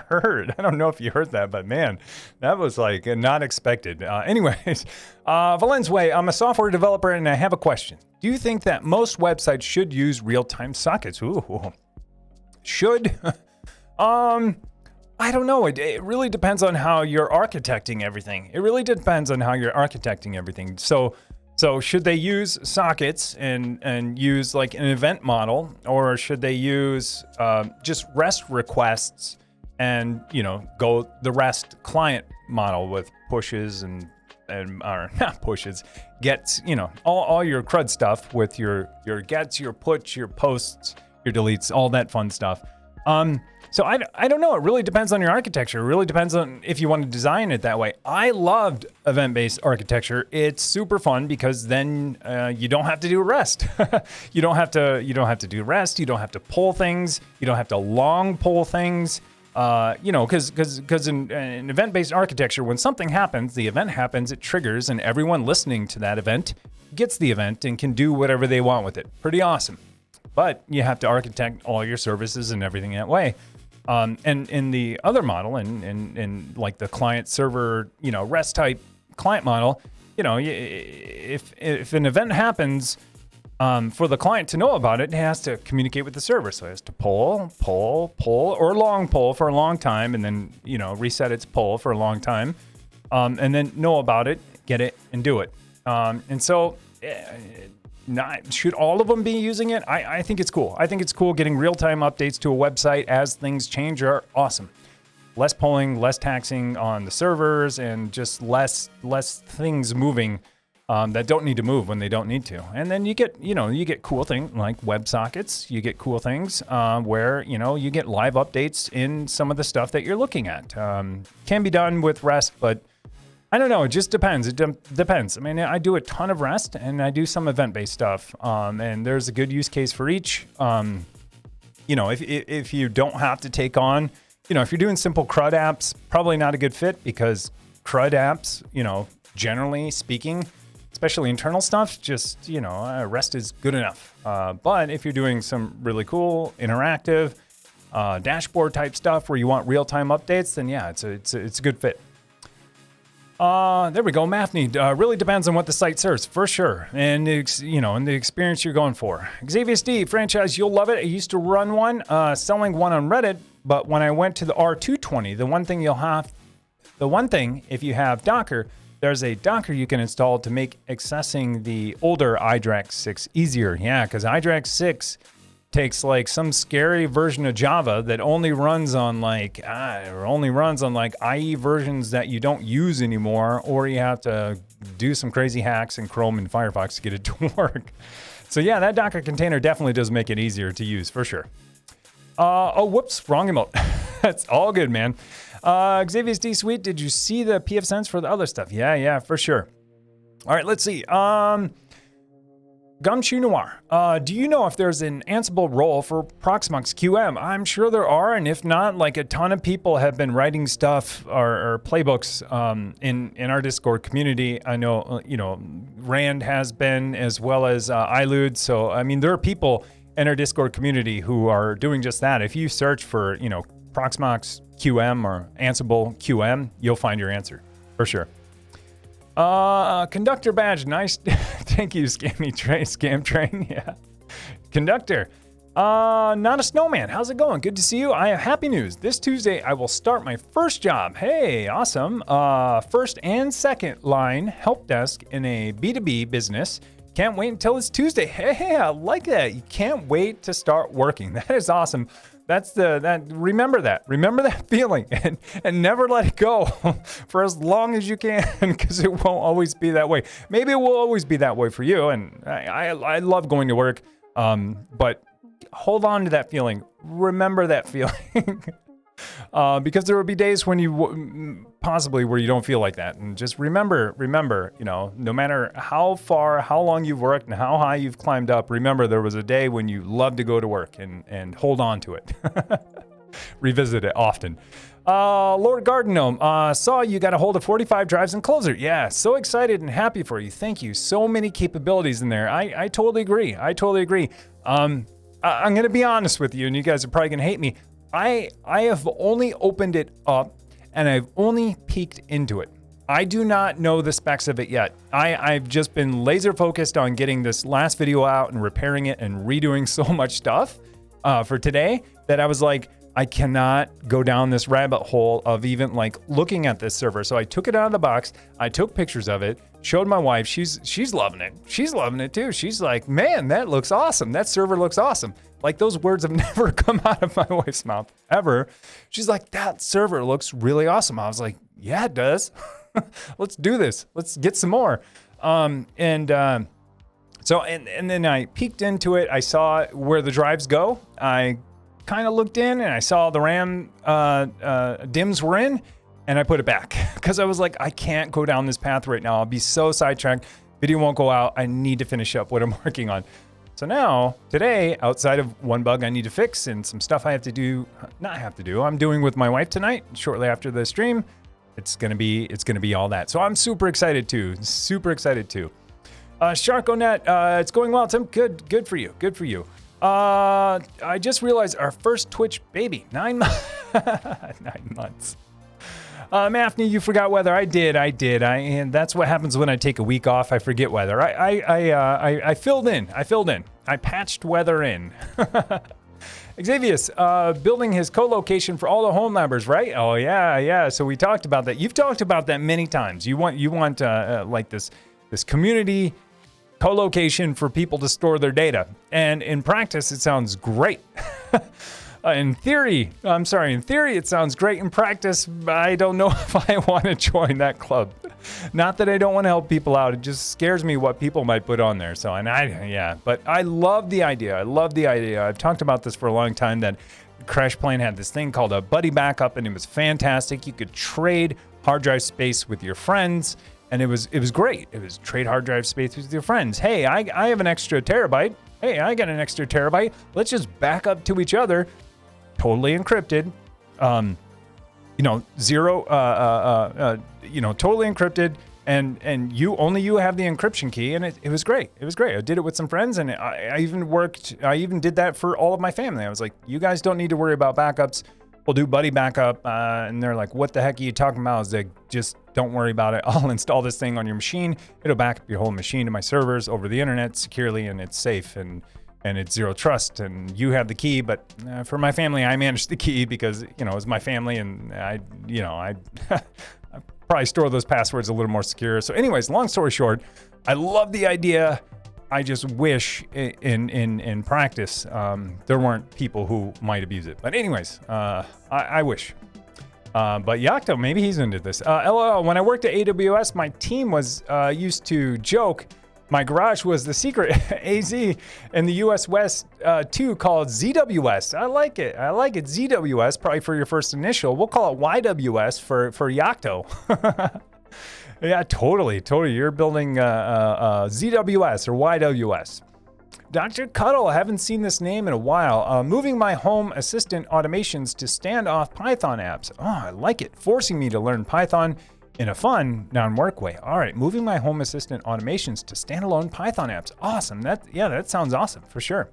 hurt. I don't know if you heard that, but man, that was like not expected. Anyways, Valens Way, I'm a software developer and I have a question. Do you think that most websites should use real-time sockets? Ooh. Should? I don't know. It really depends on how you're architecting everything. So should they use sockets and use like an event model, or should they use just REST requests and go the REST client model with pushes and or not pushes, gets all your CRUD stuff with your gets, your puts, your posts, your deletes, all that fun stuff. So I don't know. It really depends on your architecture. It really depends on if you want to design it that way. I loved event-based architecture. It's super fun because then you don't have to do REST. You don't have to do REST. You don't have to pull things. You don't have to long pull things. Because in event-based architecture, when something happens, the event happens, it triggers, and everyone listening to that event gets the event and can do whatever they want with it. Pretty awesome. But you have to architect all your services and everything that way. And in the other model, in like the client server, REST type client model, if an event happens, for the client to know about it, it has to communicate with the server. So it has to pull, or long pull for a long time, and then reset its pull for a long time, and then know about it, get it, and do it. And so. Should all of them be using it? I think it's cool. I think it's cool getting real-time updates to a website as things change are awesome. Less polling, less taxing on the servers, and just less things moving that don't need to move when they don't need to. And then you get, you get cool things like WebSockets. You get cool things where, you get live updates in some of the stuff that you're looking at. Can be done with REST, but I don't know. It just depends. It depends. I mean, I do a ton of REST and I do some event-based stuff. And there's a good use case for each. If you don't have to take on, if you're doing simple CRUD apps, probably not a good fit because CRUD apps, generally speaking, especially internal stuff, just, REST is good enough. But if you're doing some really cool, interactive, dashboard type stuff where you want real-time updates, then yeah, it's a good fit. There we go. Mathne really depends on what the site serves, for sure, and and the experience you're going for. Xavier D franchise, you'll love it. I used to run one, selling one on Reddit, but when I went to the R220, the one thing if you have Docker, there's a Docker you can install to make accessing the older IDRAC 6 easier. Yeah, because IDRAC 6 takes like some scary version of Java that only runs on IE versions that you don't use anymore, or you have to do some crazy hacks in Chrome and Firefox to get it to work. So yeah, that Docker container definitely does make it easier to use for sure. Whoops, wrong emote. That's all good, man. Xavier's D Sweet, did you see the PFSense for the other stuff? Yeah, for sure. All right, let's see. Gumshoe Noir, do you know if there's an Ansible role for Proxmox QM? I'm sure there are, and if not, like a ton of people have been writing stuff or playbooks in our Discord community. I know, Rand has been, as well as iLude. So, I mean, there are people in our Discord community who are doing just that. If you search for, Proxmox QM or Ansible QM, you'll find your answer, for sure. Conductor badge, nice. Thank you, Scam Train. Yeah. Conductor. Not a snowman. How's it going? Good to see you. I have happy news. This Tuesday, I will start my first job. Hey, awesome. First and second line help desk in a B2B business. Can't wait until it's Tuesday. Hey, I like that. You can't wait to start working. That is awesome. Remember that feeling and never let it go for as long as you can, because it won't always be that way. Maybe it will always be that way for you. And I love going to work. But hold on to that feeling. Remember that feeling. Because there will be days when you possibly where you don't feel like that. And just remember, no matter how long you've worked and how high you've climbed up, remember there was a day when you loved to go to work, and hold on to it. Revisit it often. Lord Garden Gnome, saw you got a hold of 45 drives in Closer. Yeah, so excited and happy for you. Thank you. So many capabilities in there. I totally agree. I'm going to be honest with you, and you guys are probably going to hate me. I have only opened it up and I've only peeked into it. I do not know the specs of it yet. I've just been laser focused on getting this last video out and repairing it and redoing so much stuff for today that I was like, I cannot go down this rabbit hole of even like looking at this server. So I took it out of the box. I took pictures of it, showed my wife. She's loving it. She's loving it too. She's like, man, that looks awesome. That server looks awesome. Like, those words have never come out of my wife's mouth ever. She's like, that server looks really awesome. I was like, yeah, it does. Let's do this. Let's get some more. So then I peeked into it. I saw where the drives go. I kind of looked in and I saw the RAM DIMMs were in, and I put it back because I was like, I can't go down this path right now. I'll be so sidetracked. Video won't go out. I need to finish up what I'm working on. So now, today, outside of one bug I need to fix and some stuff I'm doing with my wife tonight, shortly after the stream, it's gonna be all that. So I'm super excited too. Sharkonet, it's going well, Tim. Good for you. I just realized our first Twitch baby, 9 months. 9 months. Mathne, you forgot weather. I did. And that's what happens when I take a week off. I forget weather. I filled in. I patched weather in. Xavius, building his co-location for all the HomeLabbers, right? Oh yeah. So we talked about that. You've talked about that many times. You want like this community co-location for people to store their data. And in practice, it sounds great. In theory, it sounds great. In practice, I don't know if I want to join that club. Not that I don't want to help people out. It just scares me what people might put on there. So, but I love the idea. I've talked about this for a long time, that Crash Plane had this thing called a buddy backup, and it was fantastic. You could trade hard drive space with your friends, and it was great. It was trade hard drive space with your friends. Hey, I have an extra terabyte. Hey, I got an extra terabyte. Let's just back up to each other, totally encrypted. Totally encrypted, and you have the encryption key, and it was great. It was great. I did it with some friends, and I even did that for all of my family. I was like, you guys don't need to worry about backups. We'll do buddy backup. And they're like, what the heck are you talking about? I was like, just don't worry about it. I'll install this thing on your machine. It'll back up your whole machine to my servers over the internet securely, and it's safe, and it's zero trust, and you have the key. But for my family, I manage the key because, it's my family, and I probably store those passwords a little more secure. So anyways, long story short, I love the idea. I just wish in practice there weren't people who might abuse it. But anyways, I wish. But Yocto, maybe he's into this. LOL, when I worked at AWS, my team was used to joke my garage was the secret AZ in the US West too, called ZWS. I like it. ZWS, probably for your first initial. We'll call it YWS for Yocto. Yeah, totally. You're building ZWS or YWS. Dr. Cuddle, I haven't seen this name in a while. Moving my home assistant automations to standoff Python apps. Oh, I like it. Forcing me to learn Python in a fun, non-work way. All right, moving my home assistant automations to standalone Python apps. Awesome. That sounds awesome for sure.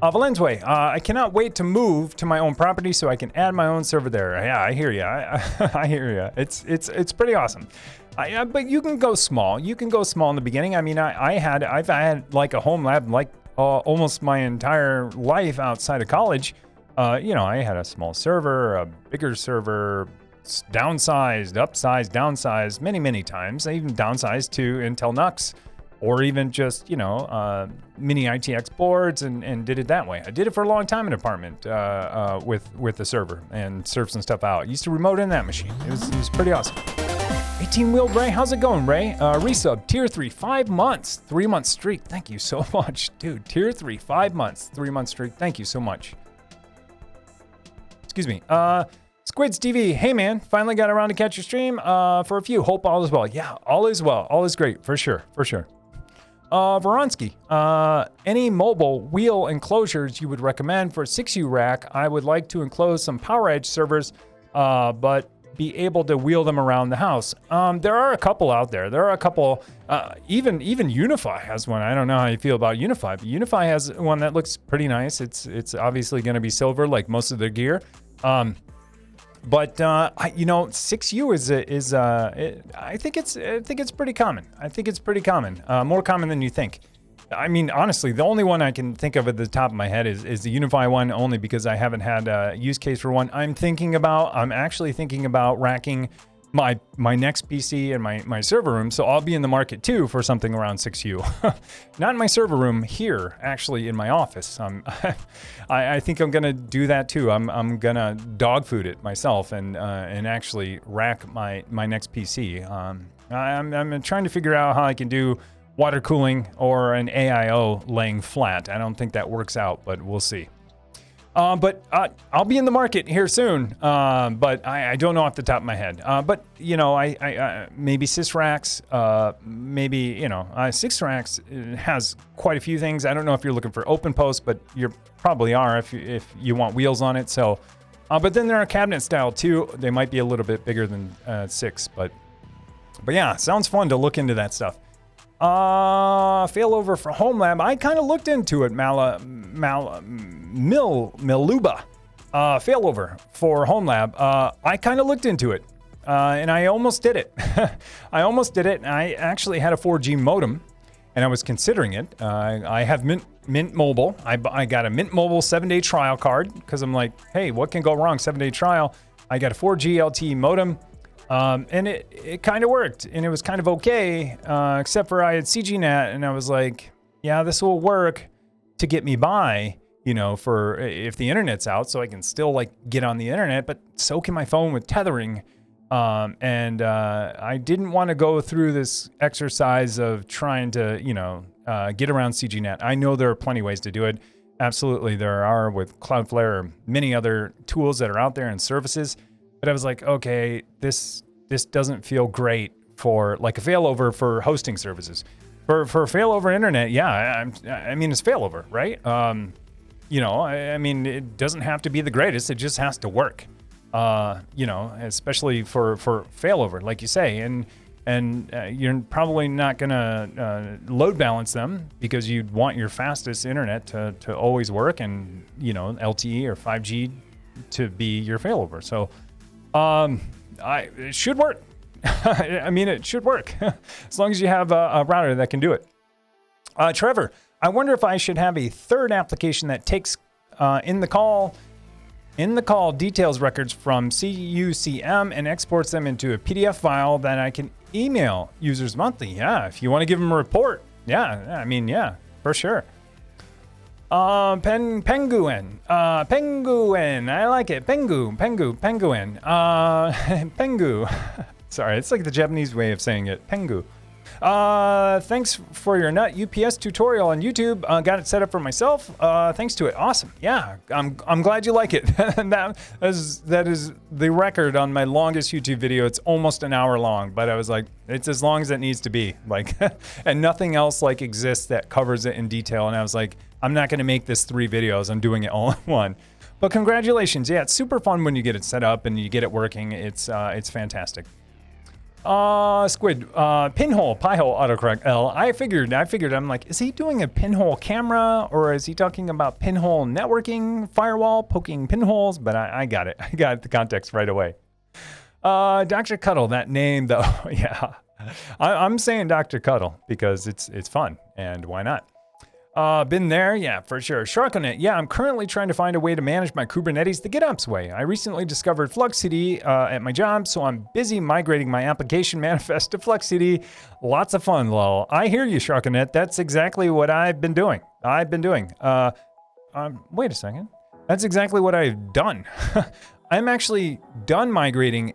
Valenzway, I cannot wait to move to my own property so I can add my own server there. Yeah, I hear you. I hear you. It's pretty awesome. But you can go small. You can go small in the beginning. I mean, I've had like a home lab like almost my entire life outside of college. I had a small server, a bigger server, downsized, upsized, downsized many times. I even downsized to Intel NUCs, or even just, mini ITX boards and did it that way. I did it for a long time in an apartment with the server and served some stuff out. Used to remote in that machine. It was pretty awesome. 18-wheeled Ray, how's it going, Ray? Resub, tier 3, 5 months, 3-month streak. Thank you so much. Dude, tier 3, 5 months, 3-month streak. Thank you so much. Excuse me. Squids TV, hey man, finally got around to catch your stream for a few. Hope all is well. Yeah, all is well. All is great, for sure. Voronsky, any mobile wheel enclosures you would recommend for a 6U rack? I would like to enclose some PowerEdge servers, but be able to wheel them around the house. There are a couple out there. There are a couple, even Unify has one. I don't know how you feel about Unify, but Unify has one that looks pretty nice. It's obviously going to be silver like most of their gear. But 6U is I think it's pretty common. More common than you think. I mean, honestly, the only one I can think of at the top of my head is the Unify one, only because I haven't had a use case for one. I'm actually thinking about racking my next PC and my server room, so I'll be in the market too for something around 6U. Not in my server room here, actually in my office. I think I'm gonna do that too. I'm gonna dog food it myself and actually rack my next PC. I'm trying to figure out how I can do water cooling or an AIO laying flat. I don't think that works out, but we'll see. But I'll be in the market here soon, but I don't know off the top of my head. But, I maybe SysRacks, SysRacks has quite a few things. I don't know if you're looking for OpenPost, but you probably are if you want wheels on it. So, but then there are cabinet style too. They might be a little bit bigger than 6, but yeah, sounds fun to look into that stuff. Failover for HomeLab. I kind of looked into it, Miluba. Failover for HomeLab. I kind of looked into it, and I almost did it. I actually had a 4G modem, and I was considering it. I have Mint Mobile. I got a Mint Mobile 7-day trial card because I'm like, hey, what can go wrong? 7-day trial. I got a 4G LTE modem. And it kind of worked, and it was kind of okay, except for I had CGNet, and I was like, yeah, this will work to get me by, you know, for if the internet's out, so I can still like get on the internet, but so can my phone with tethering. I didn't want to go through this exercise of trying to, you know, get around CGNet. I know there are plenty of ways to do it. Absolutely, there are with Cloudflare or many other tools that are out there and services. But I was like, okay, this doesn't feel great for like a failover for hosting services. For failover internet, yeah, I mean it's failover, right? You know, I mean it doesn't have to be the greatest; it just has to work. You know, especially for failover, like you say, and you're probably not gonna load balance them because you'd want your fastest internet to always work, and you know LTE or 5G to be your failover. So it should work. I mean, it should work as long as you have a router that can do it. Trevor, I wonder if I should have a third application that takes in the call details records from CUCM and exports them into a PDF file that I can email users monthly. Yeah, if you want to give them a report. Yeah, I mean, yeah, for sure. Penguin. Penguin. I like it. Penguin. Pengu. Sorry, it's like the Japanese way of saying it. Pengu. Thanks for your nut UPS tutorial on YouTube. Got it set up for myself. Thanks to it. Awesome. Yeah, I'm glad you like it. that is the record on my longest YouTube video. It's almost an hour long, but I was like, it's as long as it needs to be. Like, and nothing else like exists that covers it in detail. And I was like, I'm not going to make this 3 videos. I'm doing it all in one. But congratulations. Yeah, it's super fun when you get it set up and you get it working. It's fantastic. Squid, pinhole, piehole, autocorrect L. I figured, I'm like, is he doing a pinhole camera or is he talking about pinhole networking, firewall, poking pinholes? But I got it. I got the context right away. Dr. Cuddle, that name though. Yeah, I'm saying Dr. Cuddle because it's fun and why not? Been there? Yeah, for sure. Sharkonet. Yeah, I'm currently trying to find a way to manage my Kubernetes the GitOps way. I recently discovered FluxCD at my job, so I'm busy migrating my application manifest to FluxCD. Lots of fun, lol. I hear you, Sharkonet. That's exactly what I've been doing. Wait a second. That's exactly what I've done. I'm actually done migrating.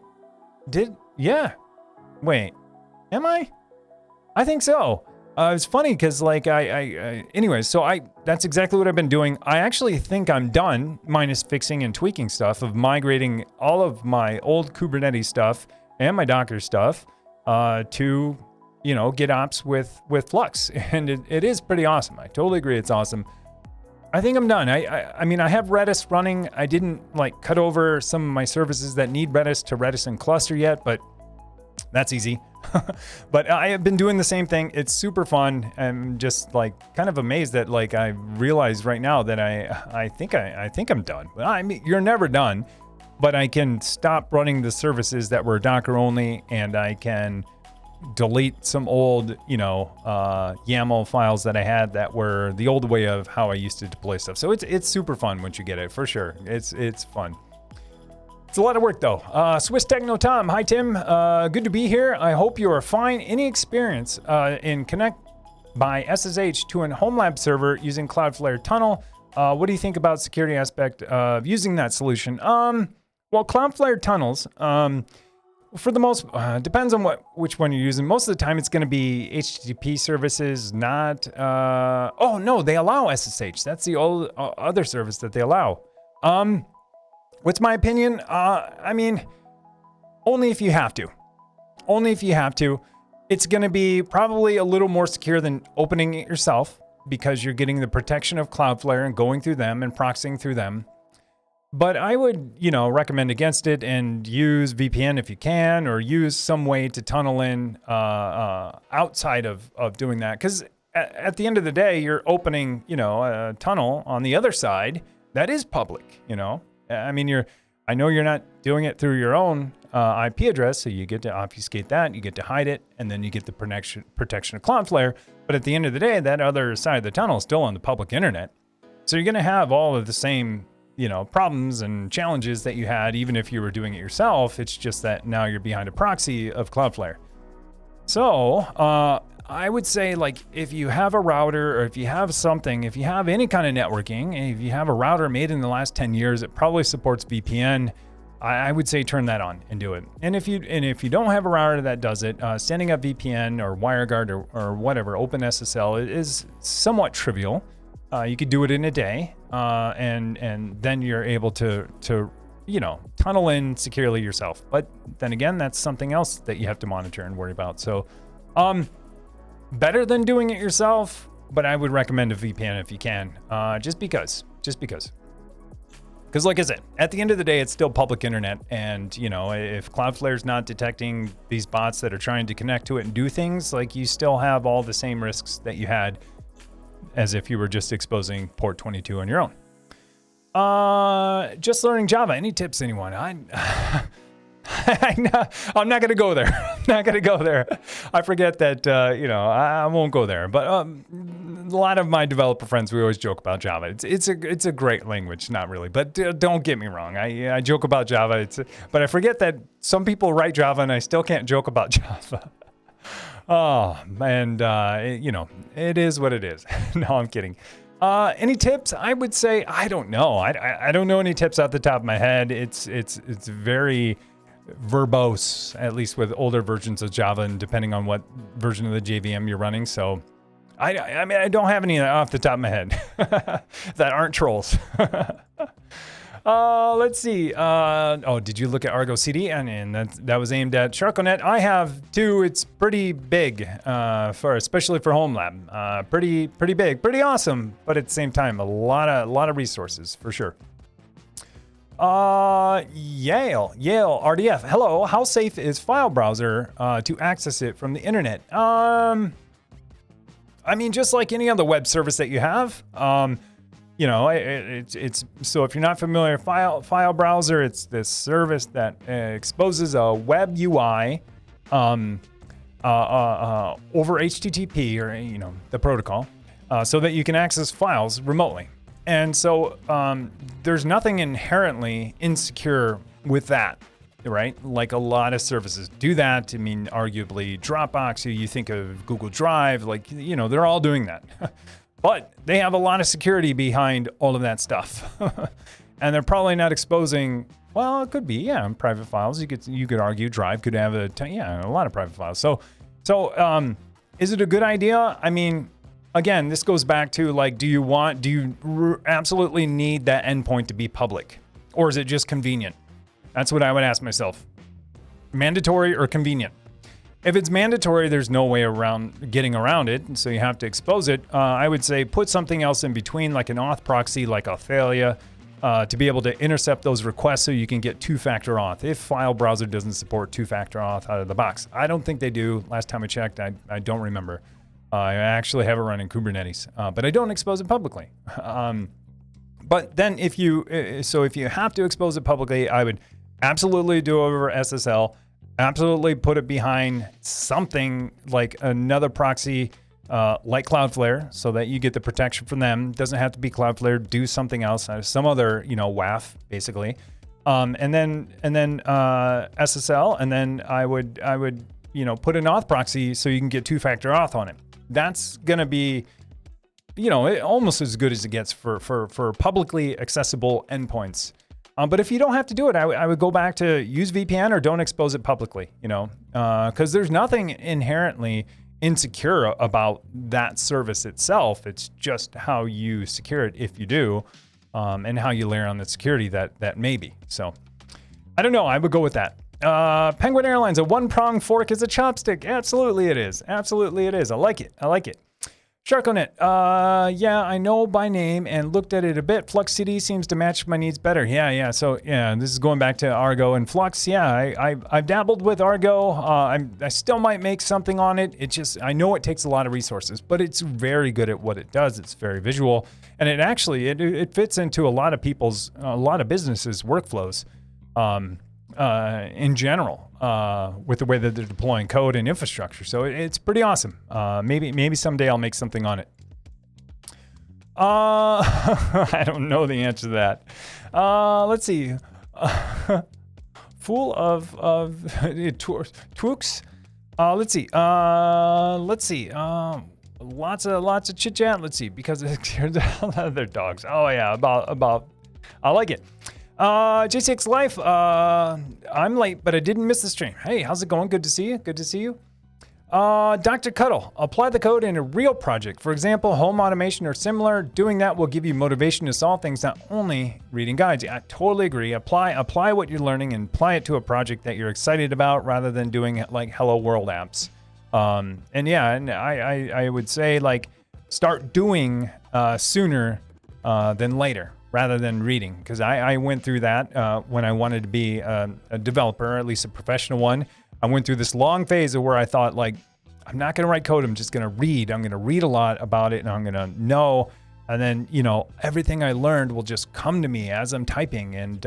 Yeah. Wait, am I? I think so. It's funny because like anyways, so that's exactly what I've been doing. I actually think I'm done, minus fixing and tweaking stuff, of migrating all of my old Kubernetes stuff and my Docker stuff to, you know, GitOps with Flux. And it is pretty awesome. I totally agree. It's awesome. I think I'm done. I mean, I have Redis running. I didn't like cut over some of my services that need Redis to Redis and cluster yet, but that's easy. But I have been doing the same thing. It's super fun. I'm just like kind of amazed that like I realize right now that I think I'm done. I mean, you're never done, but I can stop running the services that were Docker only, and I can delete some old, you know, YAML files that I had that were the old way of how I used to deploy stuff. So it's super fun once you get it, for sure. It's fun. It's a lot of work though. Swiss Techno Tom, hi Tim, good to be here. I hope you are fine. Any experience in connect by SSH to an HomeLab server using Cloudflare Tunnel? What do you think about security aspect of using that solution? Well, Cloudflare tunnels, for the most, depends on which one you're using. Most of the time it's going to be HTTP services, not, oh no, they allow SSH. That's the old, other service that they allow. What's my opinion? I mean, only if you have to. Only if you have to. It's going to be probably a little more secure than opening it yourself because you're getting the protection of Cloudflare and going through them and proxying through them. But I would, you know, recommend against it and use VPN if you can, or use some way to tunnel in outside of doing that. Because at the end of the day, you're opening, you know, a tunnel on the other side that is public, you know. I mean, I know you're not doing it through your own IP address, so you get to obfuscate that, you get to hide it, and then you get the protection of Cloudflare. But at the end of the day, that other side of the tunnel is still on the public internet. So you're going to have all of the same, you know, problems and challenges that you had even if you were doing it yourself. It's just that now you're behind a proxy of Cloudflare. So I would say, like, if you have a router or if you have something, if you have any kind of networking, and if you have a router made in the last 10 years, it probably supports VPN. I would say turn that on and do it. And if you don't have a router that does it, standing up VPN or WireGuard or whatever, OpenSSL is somewhat trivial. You could do it in a day, and then you're able to tunnel in securely yourself. But then again, that's something else that you have to monitor and worry about. So, better than doing it yourself, but I would recommend a VPN if you can, just because. Because like I said, at the end of the day, it's still public internet. And, if Cloudflare's not detecting these bots that are trying to connect to it and do things, like, you still have all the same risks that you had as if you were just exposing port 22 on your own. Just learning Java. Any tips, anyone? I'm not going to go there. I'm not going to go there. I forget that, I won't go there. But a lot of my developer friends, we always joke about Java. It's a great language, not really. But don't get me wrong. I joke about Java. But I forget that some people write Java, and I still can't joke about Java. Oh, and it is what it is. No, I'm kidding. Any tips? I would say I don't know. I don't know any tips off the top of my head. It's very verbose, at least with older versions of Java, and depending on what version of the JVM you're running. So I mean, I don't have any off the top of my head that aren't trolls. Let's see. Did you look at Argo CD? And that was aimed at Sharkonet. I have too. It's pretty big, especially for HomeLab. Pretty big, pretty awesome. But at the same time, a lot of resources for sure. Yale RDF. Hello. How safe is File Browser to access it from the internet? I mean, just like any other web service that you have. It's so if you're not familiar, File Browser, it's this service that exposes a web UI over HTTP or the protocol, so that you can access files remotely. And so there's nothing inherently insecure with that, right? Like a lot of services do that. I mean, arguably Dropbox, you think of Google Drive, they're all doing that. But they have a lot of security behind all of that stuff. And they're probably not exposing, well, it could be, private files. You could argue Drive could have a lot of private files. So is it a good idea? I mean, again, this goes back to do you absolutely need that endpoint to be public? Or is it just convenient? That's what I would ask myself. Mandatory or convenient? If it's mandatory, there's no way around getting around it, and so you have to expose it. I would say put something else in between, like an auth proxy, like Authelia, to be able to intercept those requests so you can get two-factor auth. If File Browser doesn't support two-factor auth out of the box, I don't think they do. Last time I checked, I don't remember. I actually have it running Kubernetes, but I don't expose it publicly. But then if you have to expose it publicly, I would absolutely do it over SSL. Absolutely put it behind something like another proxy like Cloudflare so that you get the protection from them. It doesn't have to be Cloudflare. Do something else, some other WAF basically, and then SSL, and then I would put an auth proxy so you can get two-factor auth on it. That's gonna be almost as good as it gets for publicly accessible endpoints. But if you don't have to do it, I would go back to use VPN or don't expose it publicly, because there's nothing inherently insecure about that service itself. It's just how you secure it if you do, and how you layer on the security that may be. So I don't know. I would go with that. Penguin Airlines, a one-pronged fork is a chopstick. Absolutely it is. Absolutely it is. I like it. Sharkonet, I know by name and looked at it a bit. Flux CD seems to match my needs better. Yeah. So this is going back to Argo and Flux. Yeah, I've dabbled with Argo. I still might make something on it. I know it takes a lot of resources, but it's very good at what it does. It's very visual, and it actually it fits into a lot of businesses' workflows, in general. With the way that they're deploying code and infrastructure. So it's pretty awesome. Maybe someday I'll make something on it. I don't know the answer to that. Let's see. Full of Twooks. Let's see. Let's see. Lots of chit chat. Let's see, because they're dogs. Oh yeah, about. I like it. J6 Life. I'm late, but I didn't miss the stream. Hey, how's it going? Good to see you. Good to see you. Dr. Cuddle, apply the code in a real project. For example, home automation or similar. Doing that will give you motivation to solve things, not only reading guides. Yeah, I totally agree. Apply what you're learning and apply it to a project that you're excited about rather than doing like Hello World apps. And I would say like start doing sooner than later rather than reading. Because I went through that when I wanted to be a developer, at least a professional one. I went through this long phase of where I thought, like, I'm not going to write code. I'm just going to read. I'm going to read a lot about it, and I'm going to know. And then, everything I learned will just come to me as I'm typing. And,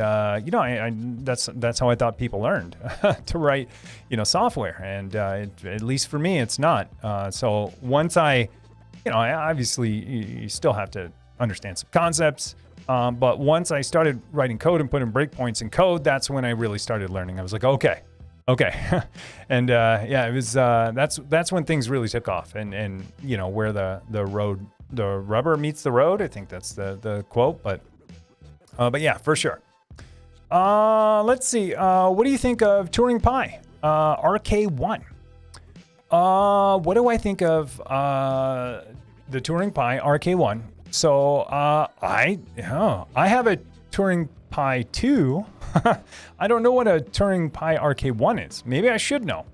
that's how I thought people learned to write, software. And at least for me, it's not. So once obviously you still have to understand some concepts. But once I started writing code and putting breakpoints in code, that's when I really started learning. I was like, okay. And it was that's when things really took off, and where the rubber meets the road. I think that's the quote, but yeah, for sure. Let's see. What do you think of Turing Pi RK1? What do I think of the Turing Pi RK1? So I have a Turing Pi 2. I don't know what a Turing Pi RK1 is. Maybe I should know.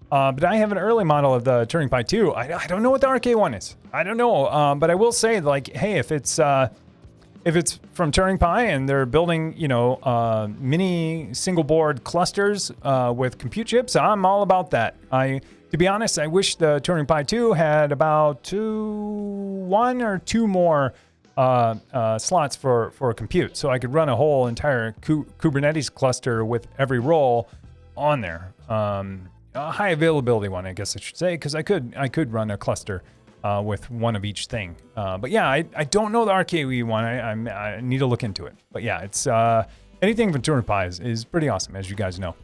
But I have an early model of the Turing Pi 2. I don't know what the RK1 is. I don't know. But I will say, like, hey, if it's from Turing Pi and they're building, mini single board clusters with compute chips, I'm all about that. To be honest, I wish the Turing Pi 2 had about one or two more slots for compute, so I could run a whole entire Kubernetes cluster with every role on there. A high availability one, I guess I should say, because I could run a cluster with one of each thing. But yeah, I don't know the RKE one. I need to look into it. But yeah, it's anything from Turing Pi is pretty awesome, as you guys know.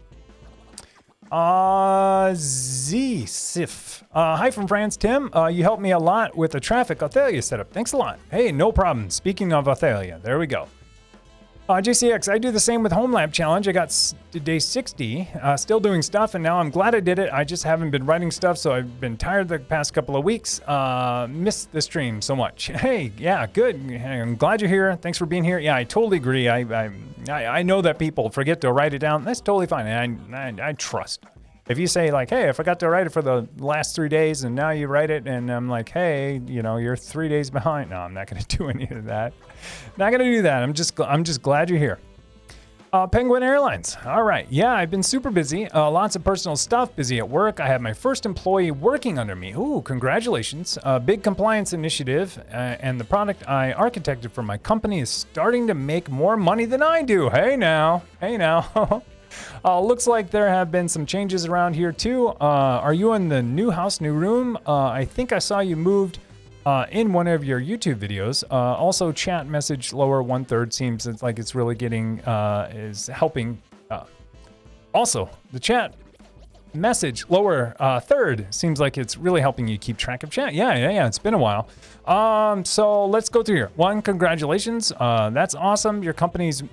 Sif. Hi from France, Tim. You helped me a lot with the traffic Athalia setup. Thanks a lot. Hey, no problem. Speaking of Athalia, there we go. JCX, I do the same with HomeLab Challenge. I got to day 60, still doing stuff, and now I'm glad I did it. I just haven't been writing stuff, so I've been tired the past couple of weeks. Missed the stream so much. Hey, yeah, good. I'm glad you're here. Thanks for being here. Yeah, I totally agree. I know that people forget to write it down. That's totally fine, and I trust. If you say, like, hey, I forgot to write it for the last 3 days, and now you write it, and I'm like, hey, you're 3 days behind. No, I'm not going to do any of that. Not going to do that. I'm just glad you're here. Penguin Airlines. All right. Yeah, I've been super busy. Lots of personal stuff. Busy at work. I have my first employee working under me. Ooh, congratulations. Big compliance initiative, and the product I architected for my company is starting to make more money than I do. Hey now. Looks like there have been some changes around here too. Are you in the new house, new room? I think I saw you moved in one of your YouTube videos. Also, chat message lower 1/3 seems like it's really getting is helping. Also, the chat message lower third seems like it's really helping you keep track of chat. Yeah. It's been a while. So let's go through here. One, congratulations. That's awesome. Your company's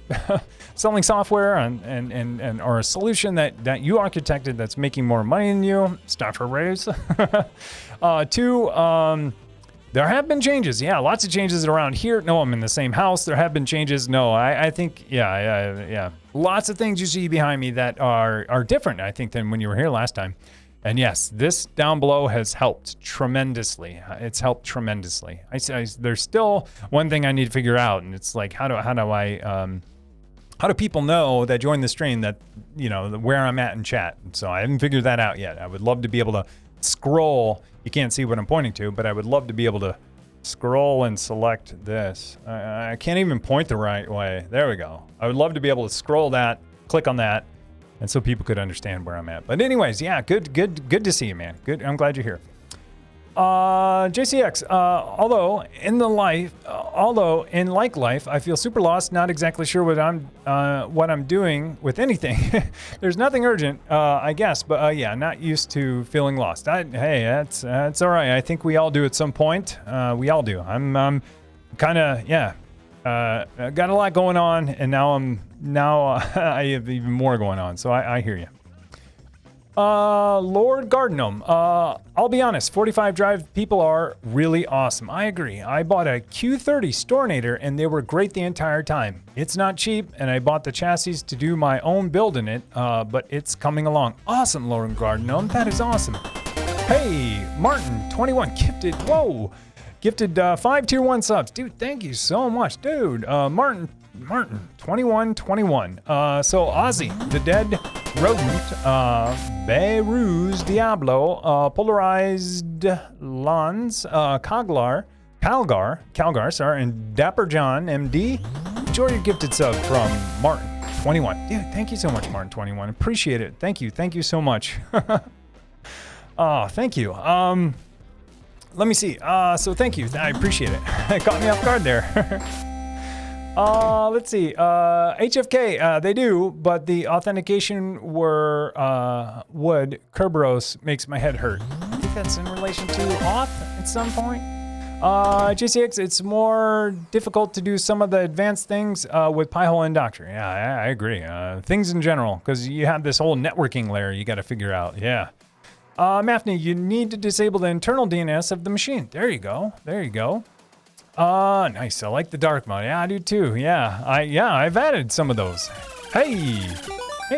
selling software and or a solution that you architected that's making more money than you. Start for raise. Two, there have been changes. Yeah, lots of changes around here. No, I'm in the same house. There have been changes. No, I think, yeah. Lots of things you see behind me that are different, I think, than when you were here last time. And yes, this down below has helped tremendously. It's helped tremendously. There's still one thing I need to figure out, and it's like, how do people know that join the stream that, where I'm at in chat? So I haven't figured that out yet. I would love to be able to scroll. You can't see what I'm pointing to, but I would love to be able to scroll and select this. I can't even point the right way. There we go. I would love to be able to scroll that, click on that, and so people could understand where I'm at. But anyways, yeah, good to see you, man. Good. I'm glad you're here. JCX, although in like life, I feel super lost, not exactly sure what I'm doing with anything. There's nothing urgent, I guess, but yeah, not used to feeling lost. Hey, that's all right. I think we all do at some point. We all do. I'm kind of, yeah, got a lot going on, and now I have even more going on. So I hear you. Lord Gardenham, I'll be honest, 45 drive people are really awesome. I agree. I bought a Q30 Stornator and they were great the entire time. It's not cheap and I bought the chassis to do my own build in it, but it's coming along. Awesome, Lord Gardenham. That is awesome. Hey, Martin, 21, gifted 5 tier 1 subs. Dude, thank you so much. Dude, Martin, 21. So Ozzy, the Dead Rodent, Beiruz Diablo, Polarized Lons, Calgar, sorry, and Dapper John, MD. Enjoy your gifted sub from Martin, 21. Dude, thank you so much, Martin, 21. Appreciate it. Thank you so much. Oh, thank you. Let me see. So thank you. I appreciate it. It caught me off guard there. Let's see. HFK, they do, but the authentication wood Kerberos makes my head hurt. I think that's in relation to auth at some point. JCX, it's more difficult to do some of the advanced things with Pi-hole and Doctor. Yeah, I agree. Things in general, because you have this whole networking layer you got to figure out. Yeah. Mafni, you need to disable the internal DNS of the machine. There you go. Nice. I like the dark mode. Yeah, I do too. Yeah, I've added some of those. Hey,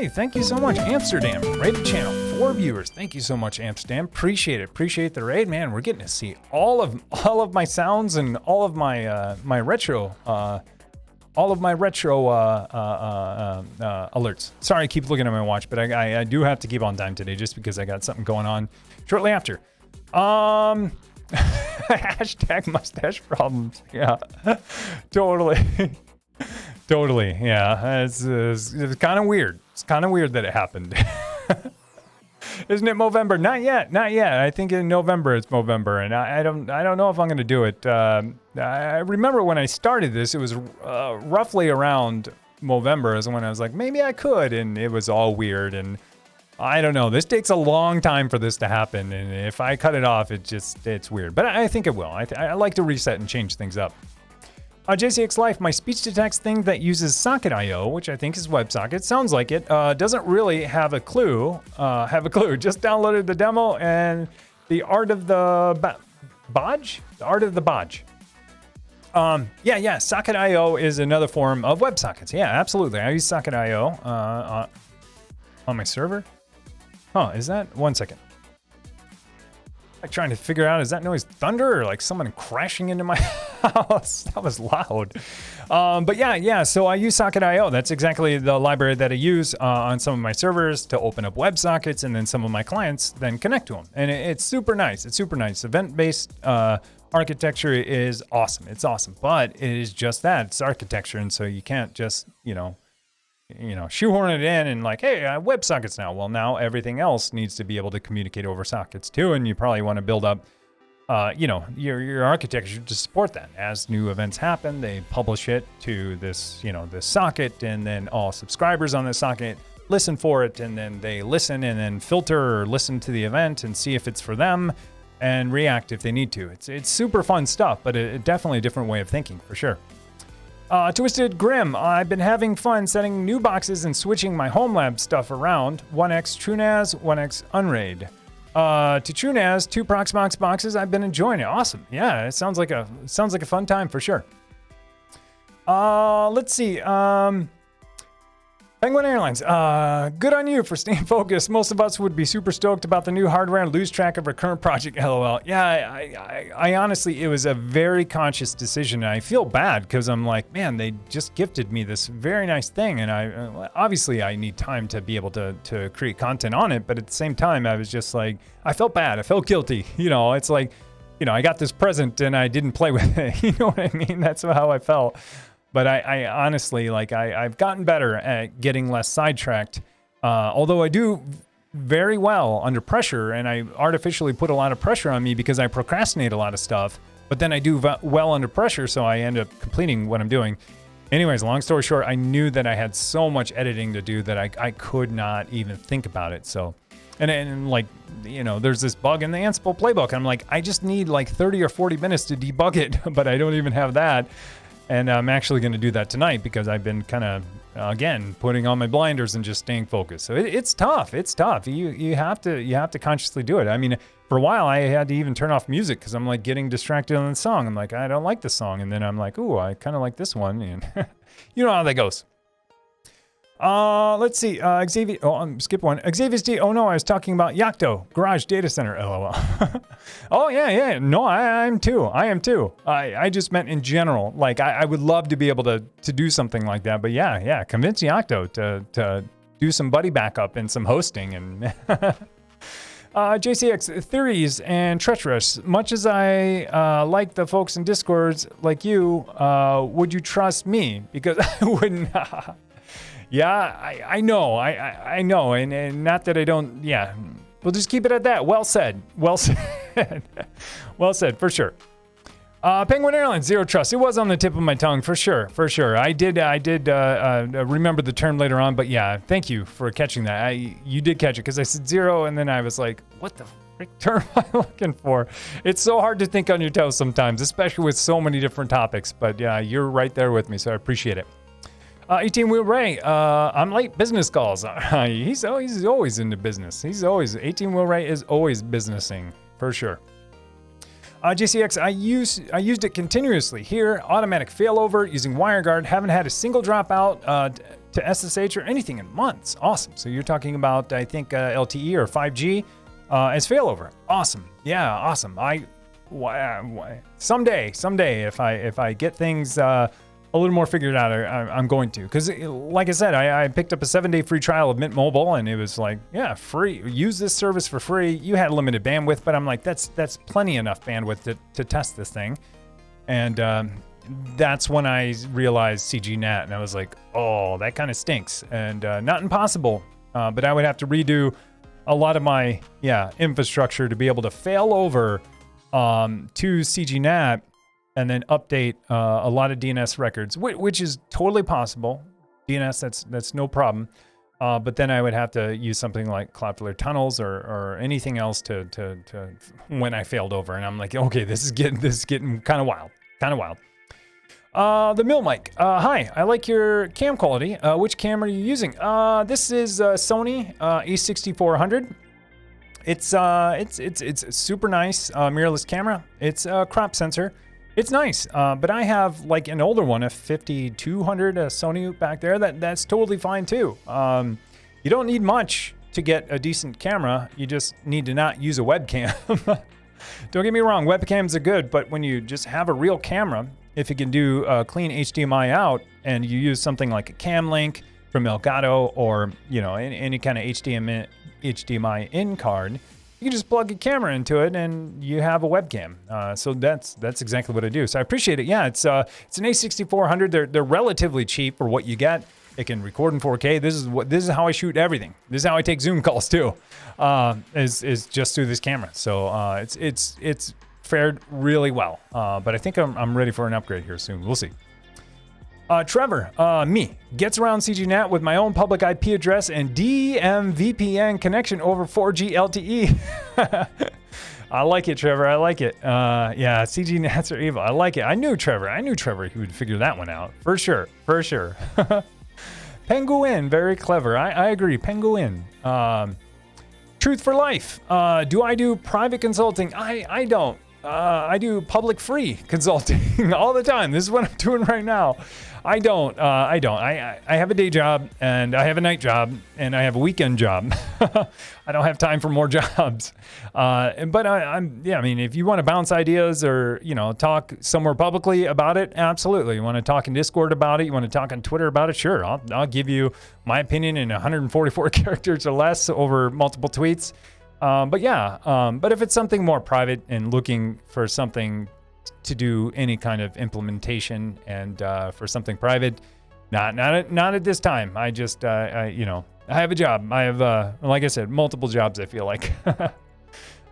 thank you so much, Amsterdam. Rated channel, 4 viewers. Thank you so much, Amsterdam. Appreciate it. Appreciate the raid, man. We're getting to see all of my sounds and all of my my retro alerts. Sorry, I keep looking at my watch, but I do have to keep on time today just because I got something going on shortly after. Hashtag mustache problems. Yeah, totally. Yeah, it's kind of weird. It's kind of weird that it happened. Isn't it Movember? Not yet. I think in November it's Movember, and I don't know if I'm going to do it. I remember when I started this, it was roughly around Movember is when I was like, maybe I could, and it was all weird, and I don't know. This takes a long time for this to happen, and if I cut it off, it's weird. But I think it will. I like to reset and change things up. JCX Life, my speech-to-text thing that uses Socket.io, which I think is WebSocket, sounds like it, doesn't really have a clue. Just downloaded the demo and the art of the bodge? The art of the bodge. Yeah, Socket.io is another form of WebSockets. Yeah, absolutely. I use Socket.io on my server. Huh, is that? 1 second. I'm trying to figure out, is that noise thunder or like someone crashing into my house? That was loud. But yeah, so I use Socket.io. That's exactly the library that I use on some of my servers to open up WebSockets, and then some of my clients then connect to them. And it's super nice. Event-based architecture is awesome. It's awesome, but it is just that. It's architecture, and so you can't just, shoehorn it in and like, hey, WebSockets now. Well, now everything else needs to be able to communicate over sockets too, and you probably want to build up, your architecture to support that. As new events happen, they publish it to this, this socket, and then all subscribers on the socket listen for it, and then they listen and then filter or listen to the event and see if it's for them and react if they need to. It's super fun stuff, but definitely a different way of thinking for sure. Twisted Grim, I've been having fun setting new boxes and switching my HomeLab stuff around. 1x TrueNAS, 1x Unraid. To TrueNAS, 2 Proxmox boxes. I've been enjoying it. Awesome. Yeah, it sounds like a fun time for sure. Let's see. Penguin Airlines, good on you for staying focused. Most of us would be super stoked about the new hardware and lose track of our current project, LOL. Yeah, I honestly, it was a very conscious decision. And I feel bad because I'm like, man, they just gifted me this very nice thing. And obviously I need time to be able to create content on it. But at the same time, I was just like, I felt bad. I felt guilty. It's like, I got this present and I didn't play with it. You know what I mean? That's how I felt. But I honestly, I've gotten better at getting less sidetracked. Although I do very well under pressure, and I artificially put a lot of pressure on me because I procrastinate a lot of stuff, but then I do well under pressure, so I end up completing what I'm doing. Anyways, long story short, I knew that I had so much editing to do that I could not even think about it. So, and like, you know, there's this bug in the Ansible playbook. I'm like, I just need like 30 or 40 minutes to debug it, but I don't even have that. And I'm actually going to do that tonight because I've been kind of, again, putting on my blinders and just staying focused. So it's tough. It's tough. You have to consciously do it. I mean, for a while I had to even turn off music because I'm like getting distracted on the song. I'm like, I don't like this song. And then I'm like, ooh, I kind of like this one. And you know how that goes. Let's see. Xavier. Oh, skip one. Xavier's D. Oh no, I was talking about Yocto Garage Data Center. LOL. Oh yeah. No, I am too. I just meant in general. Like I would love to be able to do something like that. But yeah. Convince Yocto to do some buddy backup and some hosting and. JCX theories and treacherous. Much as I like the folks in Discords like you, would you trust me? Because I wouldn't. Yeah, I know. I know. And not that I don't. Yeah, we'll just keep it at that. Well said. Well said, for sure. Penguin Airlines, zero trust. It was on the tip of my tongue, for sure. I did remember the term later on, but yeah, thank you for catching that. You did catch it because I said zero, and then I was like, what the frick term am I looking for? It's so hard to think on your toes sometimes, especially with so many different topics, but yeah, you're right there with me, so I appreciate it. 18 Wheel Ray, I'm late business calls. He's always into business. 18 Wheel Ray is always businessing, for sure. JCX, I used it continuously here. Automatic failover using WireGuard. Haven't had a single dropout to SSH or anything in months. Awesome. So you're talking about, I think, LTE or 5G as failover. Awesome. Yeah, awesome. Someday, if I get things a little more figured out, I'm going to. Because, like I said, I picked up a 7-day free trial of Mint Mobile, and it was like, yeah, free. Use this service for free. You had limited bandwidth, but I'm like, that's plenty enough bandwidth to test this thing. And that's when I realized CGNAT, and I was like, oh, that kind of stinks. And not impossible, but I would have to redo a lot of my infrastructure to be able to fail over to CGNAT and then update a lot of DNS records, which is totally possible. DNS, that's no problem. But then I would have to use something like Cloudflare tunnels or anything else to when I failed over. And I'm like, okay, this is getting kind of wild. The Mill Mic. Hi, I like your cam quality. Which cam are you using? This is Sony A6400. It's super nice mirrorless camera. It's a crop sensor. It's nice, but I have like an older one, a 5200, a Sony back there. That's totally fine too. You don't need much to get a decent camera. You just need to not use a webcam. Don't get me wrong, webcams are good, but when you just have a real camera, if you can do clean HDMI out and you use something like a Cam Link from Elgato or any kind of HDMI in card, you can just plug a camera into it and you have a webcam. So that's exactly what I do. So I appreciate it. Yeah, it's an A6400. They're relatively cheap for what you get. It can record in 4K. This is how I shoot everything. This is how I take Zoom calls too. Is just through this camera. So it's fared really well. But I think I'm ready for an upgrade here soon. We'll see. Trevor, me, gets around CGNAT with my own public IP address and DMVPN connection over 4G LTE. I like it, Trevor. I like it. Yeah, CGNATs are evil. I like it. I knew Trevor he would figure that one out. For sure. Penguin, very clever. I agree. Penguin. Truth for life. Do I do private consulting? I don't. I do public free consulting all the time. This is what I'm doing right now. I don't. I have a day job and I have a night job and I have a weekend job. I don't have time for more jobs. But I mean, if you want to bounce ideas or, talk somewhere publicly about it, absolutely. You want to talk in Discord about it? You want to talk on Twitter about it? Sure. I'll give you my opinion in 144 characters or less over multiple tweets. But if it's something more private and looking for something to do any kind of implementation and for something private, Not at this time. I just, I have a job. I have, like I said, multiple jobs, I feel like.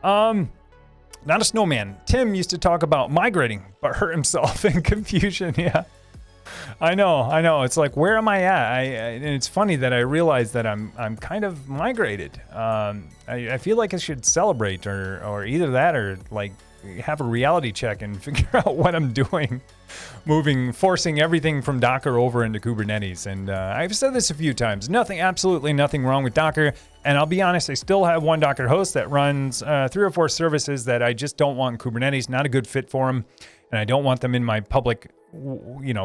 Not a snowman. Tim used to talk about migrating, but hurt himself in confusion. Yeah. I know. It's like, where am I at? And it's funny that I realized that I'm kind of migrated. I feel like I should celebrate or either that or like have a reality check and figure out what I'm doing, forcing everything from Docker over into Kubernetes. And I've said this a few times, absolutely nothing wrong with Docker. And I'll be honest, I still have one Docker host that runs 3 or 4 services that I just don't want in Kubernetes, not a good fit for them. And I don't want them in my public,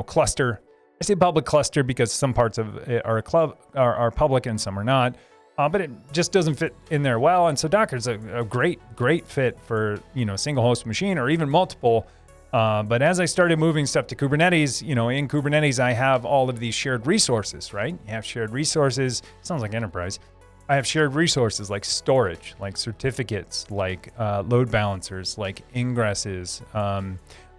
cluster. I say public cluster because some parts of it are public and some are not. But it just doesn't fit in there well. And so Docker's a great fit for, single host machine or even multiple. But as I started moving stuff to Kubernetes, in Kubernetes, I have all of these shared resources, right? You have shared resources. Sounds like enterprise. I have shared resources like storage, like certificates, like load balancers, like ingresses,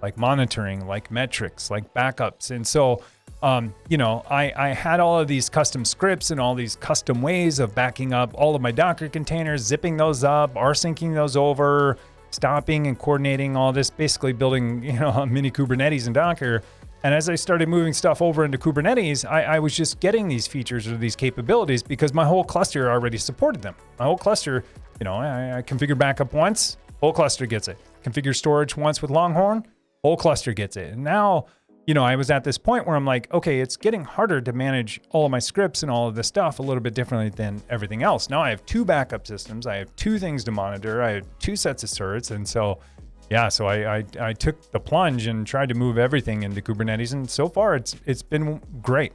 like monitoring, like metrics, like backups. And so I had all of these custom scripts and all these custom ways of backing up all of my Docker containers, zipping those up, rsyncing those over, stopping and coordinating all this, basically building, a mini Kubernetes in Docker. And as I started moving stuff over into Kubernetes, I was just getting these features or these capabilities because my whole cluster already supported them. My whole cluster, I configure backup once, whole cluster gets it. Configure storage once with Longhorn, whole cluster gets it. And now, I was at this point where I'm like, okay, it's getting harder to manage all of my scripts and all of this stuff a little bit differently than everything else. Now I have 2 backup systems. I have 2 things to monitor. I have 2 sets of certs. And so, so I took the plunge and tried to move everything into Kubernetes. And so far it's been great.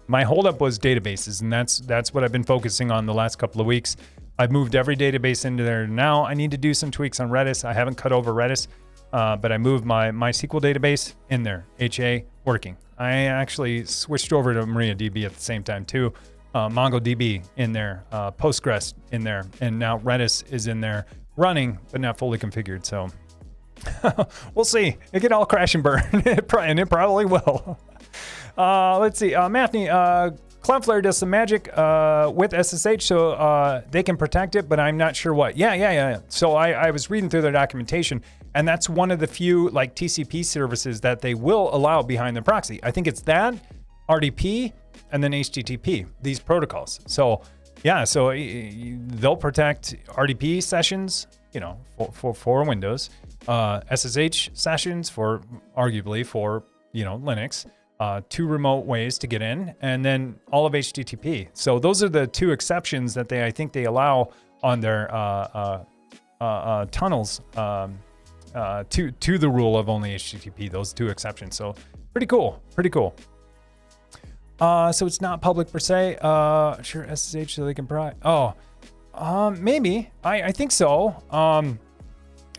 My holdup was databases. And that's what I've been focusing on the last couple of weeks. I've moved every database into there. Now I need to do some tweaks on Redis. I haven't cut over Redis. But I moved my MySQL database in there, HA working. I actually switched over to MariaDB at the same time too. MongoDB in there, Postgres in there, and now Redis is in there running, but not fully configured. So we'll see. It could all crash and burn, and it probably will. Let's see. Matthew, Cloudflare does some magic with SSH, so they can protect it, but I'm not sure what. Yeah. So I was reading through their documentation, and that's one of the few like TCP services that they will allow behind their proxy. I think it's that, RDP, and then HTTP, these protocols. So they'll protect RDP sessions, for Windows, SSH sessions arguably for Linux. 2 remote ways to get in, and then all of HTTP. So those are the 2 exceptions that I think they allow on their tunnels to the rule of only HTTP. Those 2 exceptions. So pretty cool. So it's not public per se. Sure, SSH so they can provide. Maybe. I think so.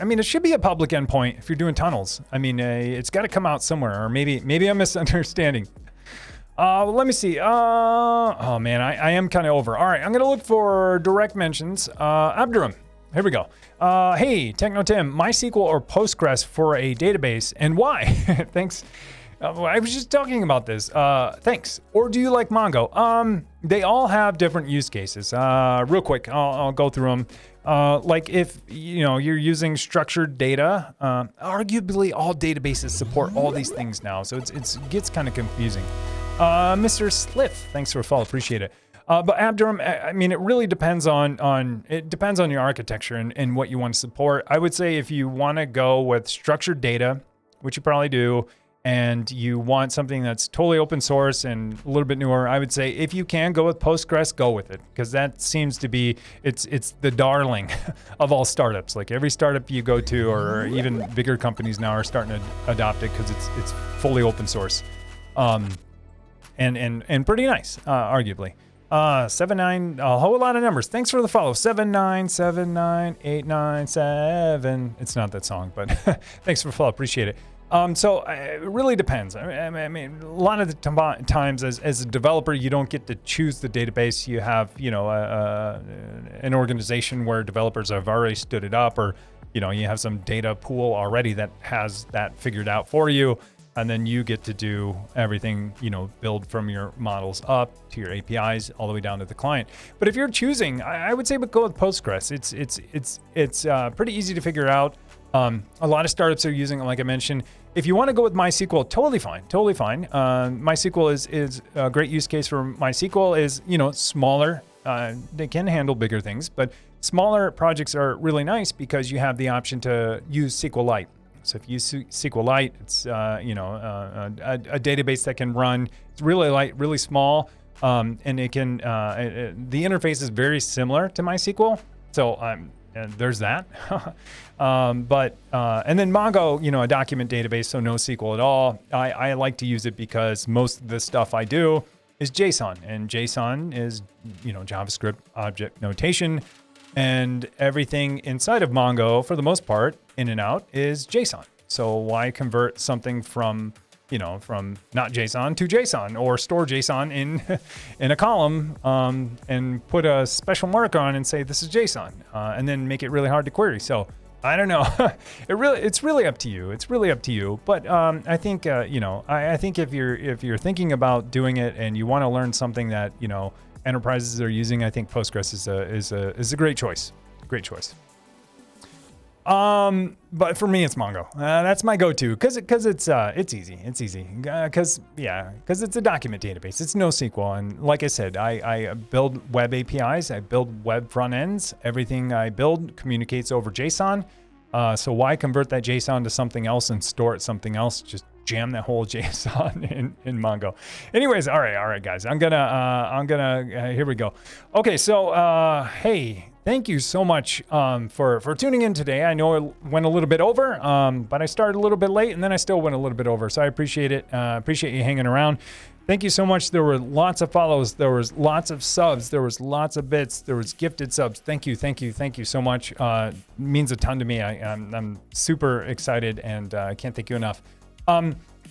It should be a public endpoint if you're doing tunnels. It's got to come out somewhere, or maybe I'm misunderstanding. Let me see. I am kind of over. All right, I'm going to look for direct mentions. Abduram, here we go. Hey, Techno Tim, MySQL or Postgres for a database, and why? Thanks. I was just talking about this. Thanks. Or do you like Mongo? They all have different use cases. Real quick, I'll go through them. Like if you're using structured data, arguably all databases support all these things now, so it gets kind of confusing. Mr. Sliff, thanks for a follow, appreciate it. But Abduram, it really depends on your architecture and what you want to support. I would say if you want to go with structured data, which you probably do, and you want something that's totally open source and a little bit newer, I would say if you can go with Postgres, go with it, because that seems to be it's the darling of all startups. Like every startup you go to, or even bigger companies now are starting to adopt it because it's fully open source, and pretty nice, arguably. 79, a whole lot of numbers. Thanks for the follow. 7979897. It's not that song, but thanks for the follow. Appreciate it. So it really depends. A lot of the times as a developer, you don't get to choose the database. You have, an organization where developers have already stood it up, or, you have some data pool already that has that figured out for you. and then you get to do everything, build from your models up to your APIs all the way down to the client. But if you're choosing, I would say go with Postgres. It's pretty easy to figure out. A lot of startups are using it, like I mentioned. If you want to go with MySQL, totally fine. MySQL is a great use case for MySQL is, smaller. They can handle bigger things, but smaller projects are really nice because you have the option to use SQLite. So if you use SQLite, it's a database that can run. It's really light, really small, and it can. The interface is very similar to MySQL. So and there's that. And then Mongo, a document database, so no SQL at all. I like to use it because most of the stuff I do is JSON, and JSON is, JavaScript object notation, and everything inside of Mongo, for the most part, in and out, is JSON. So why convert something from not JSON to JSON, or store JSON in a column and put a special mark on and say this is JSON, and then make it really hard to query. So I don't know. It's really up to you. But I think I think if you're thinking about doing it and you want to learn something that enterprises are using, I think Postgres is a great choice. But for me, it's Mongo. That's my go-to because it's easy. Because it's a document database. It's NoSQL, and like I said, I build web APIs. I build web front ends. Everything I build communicates over JSON. So why convert that JSON to something else and store it something else? Just jam that whole JSON in Mongo. Anyways, all right, guys. I'm gonna here we go. Okay, so hey. Thank you so much for tuning in today. I know it went a little bit over, but I started a little bit late and then I still went a little bit over. So I appreciate it. Appreciate you hanging around. Thank you so much. There were lots of follows. There was lots of subs. There was lots of bits. There was gifted subs. Thank you so much. Means a ton to me. I'm super excited and I can't thank you enough.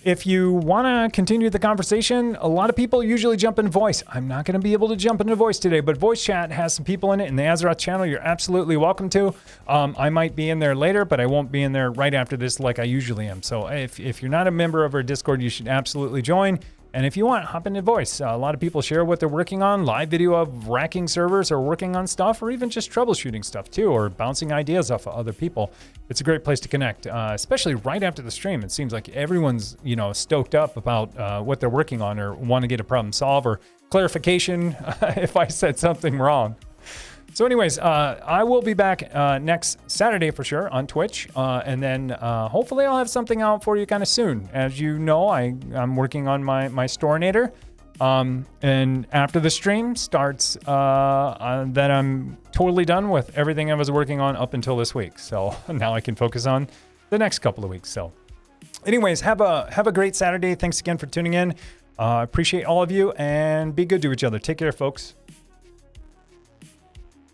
If you want to continue the conversation, a lot of people usually jump in voice. I'm not going to be able to jump into voice today, but voice chat has some people in it in the Azeroth channel. You're absolutely welcome to. I might be in there later, but I won't be in there right after this like I usually am. So if you're not a member of our Discord, you should absolutely join. And if you want, hop into voice. A lot of people share what they're working on, live video of racking servers or working on stuff, or even just troubleshooting stuff too, or bouncing ideas off of other people. It's a great place to connect, especially right after the stream. It seems like everyone's, stoked up about what they're working on or want to get a problem solved or clarification if I said something wrong. So anyways, I will be back next Saturday for sure on Twitch. And then hopefully I'll have something out for you kind of soon. As you know, I'm working on my Storinator. And after the stream starts, then I'm totally done with everything I was working on up until this week. So now I can focus on the next couple of weeks. So anyways, have a great Saturday. Thanks again for tuning in. Appreciate all of you and be good to each other. Take care, folks.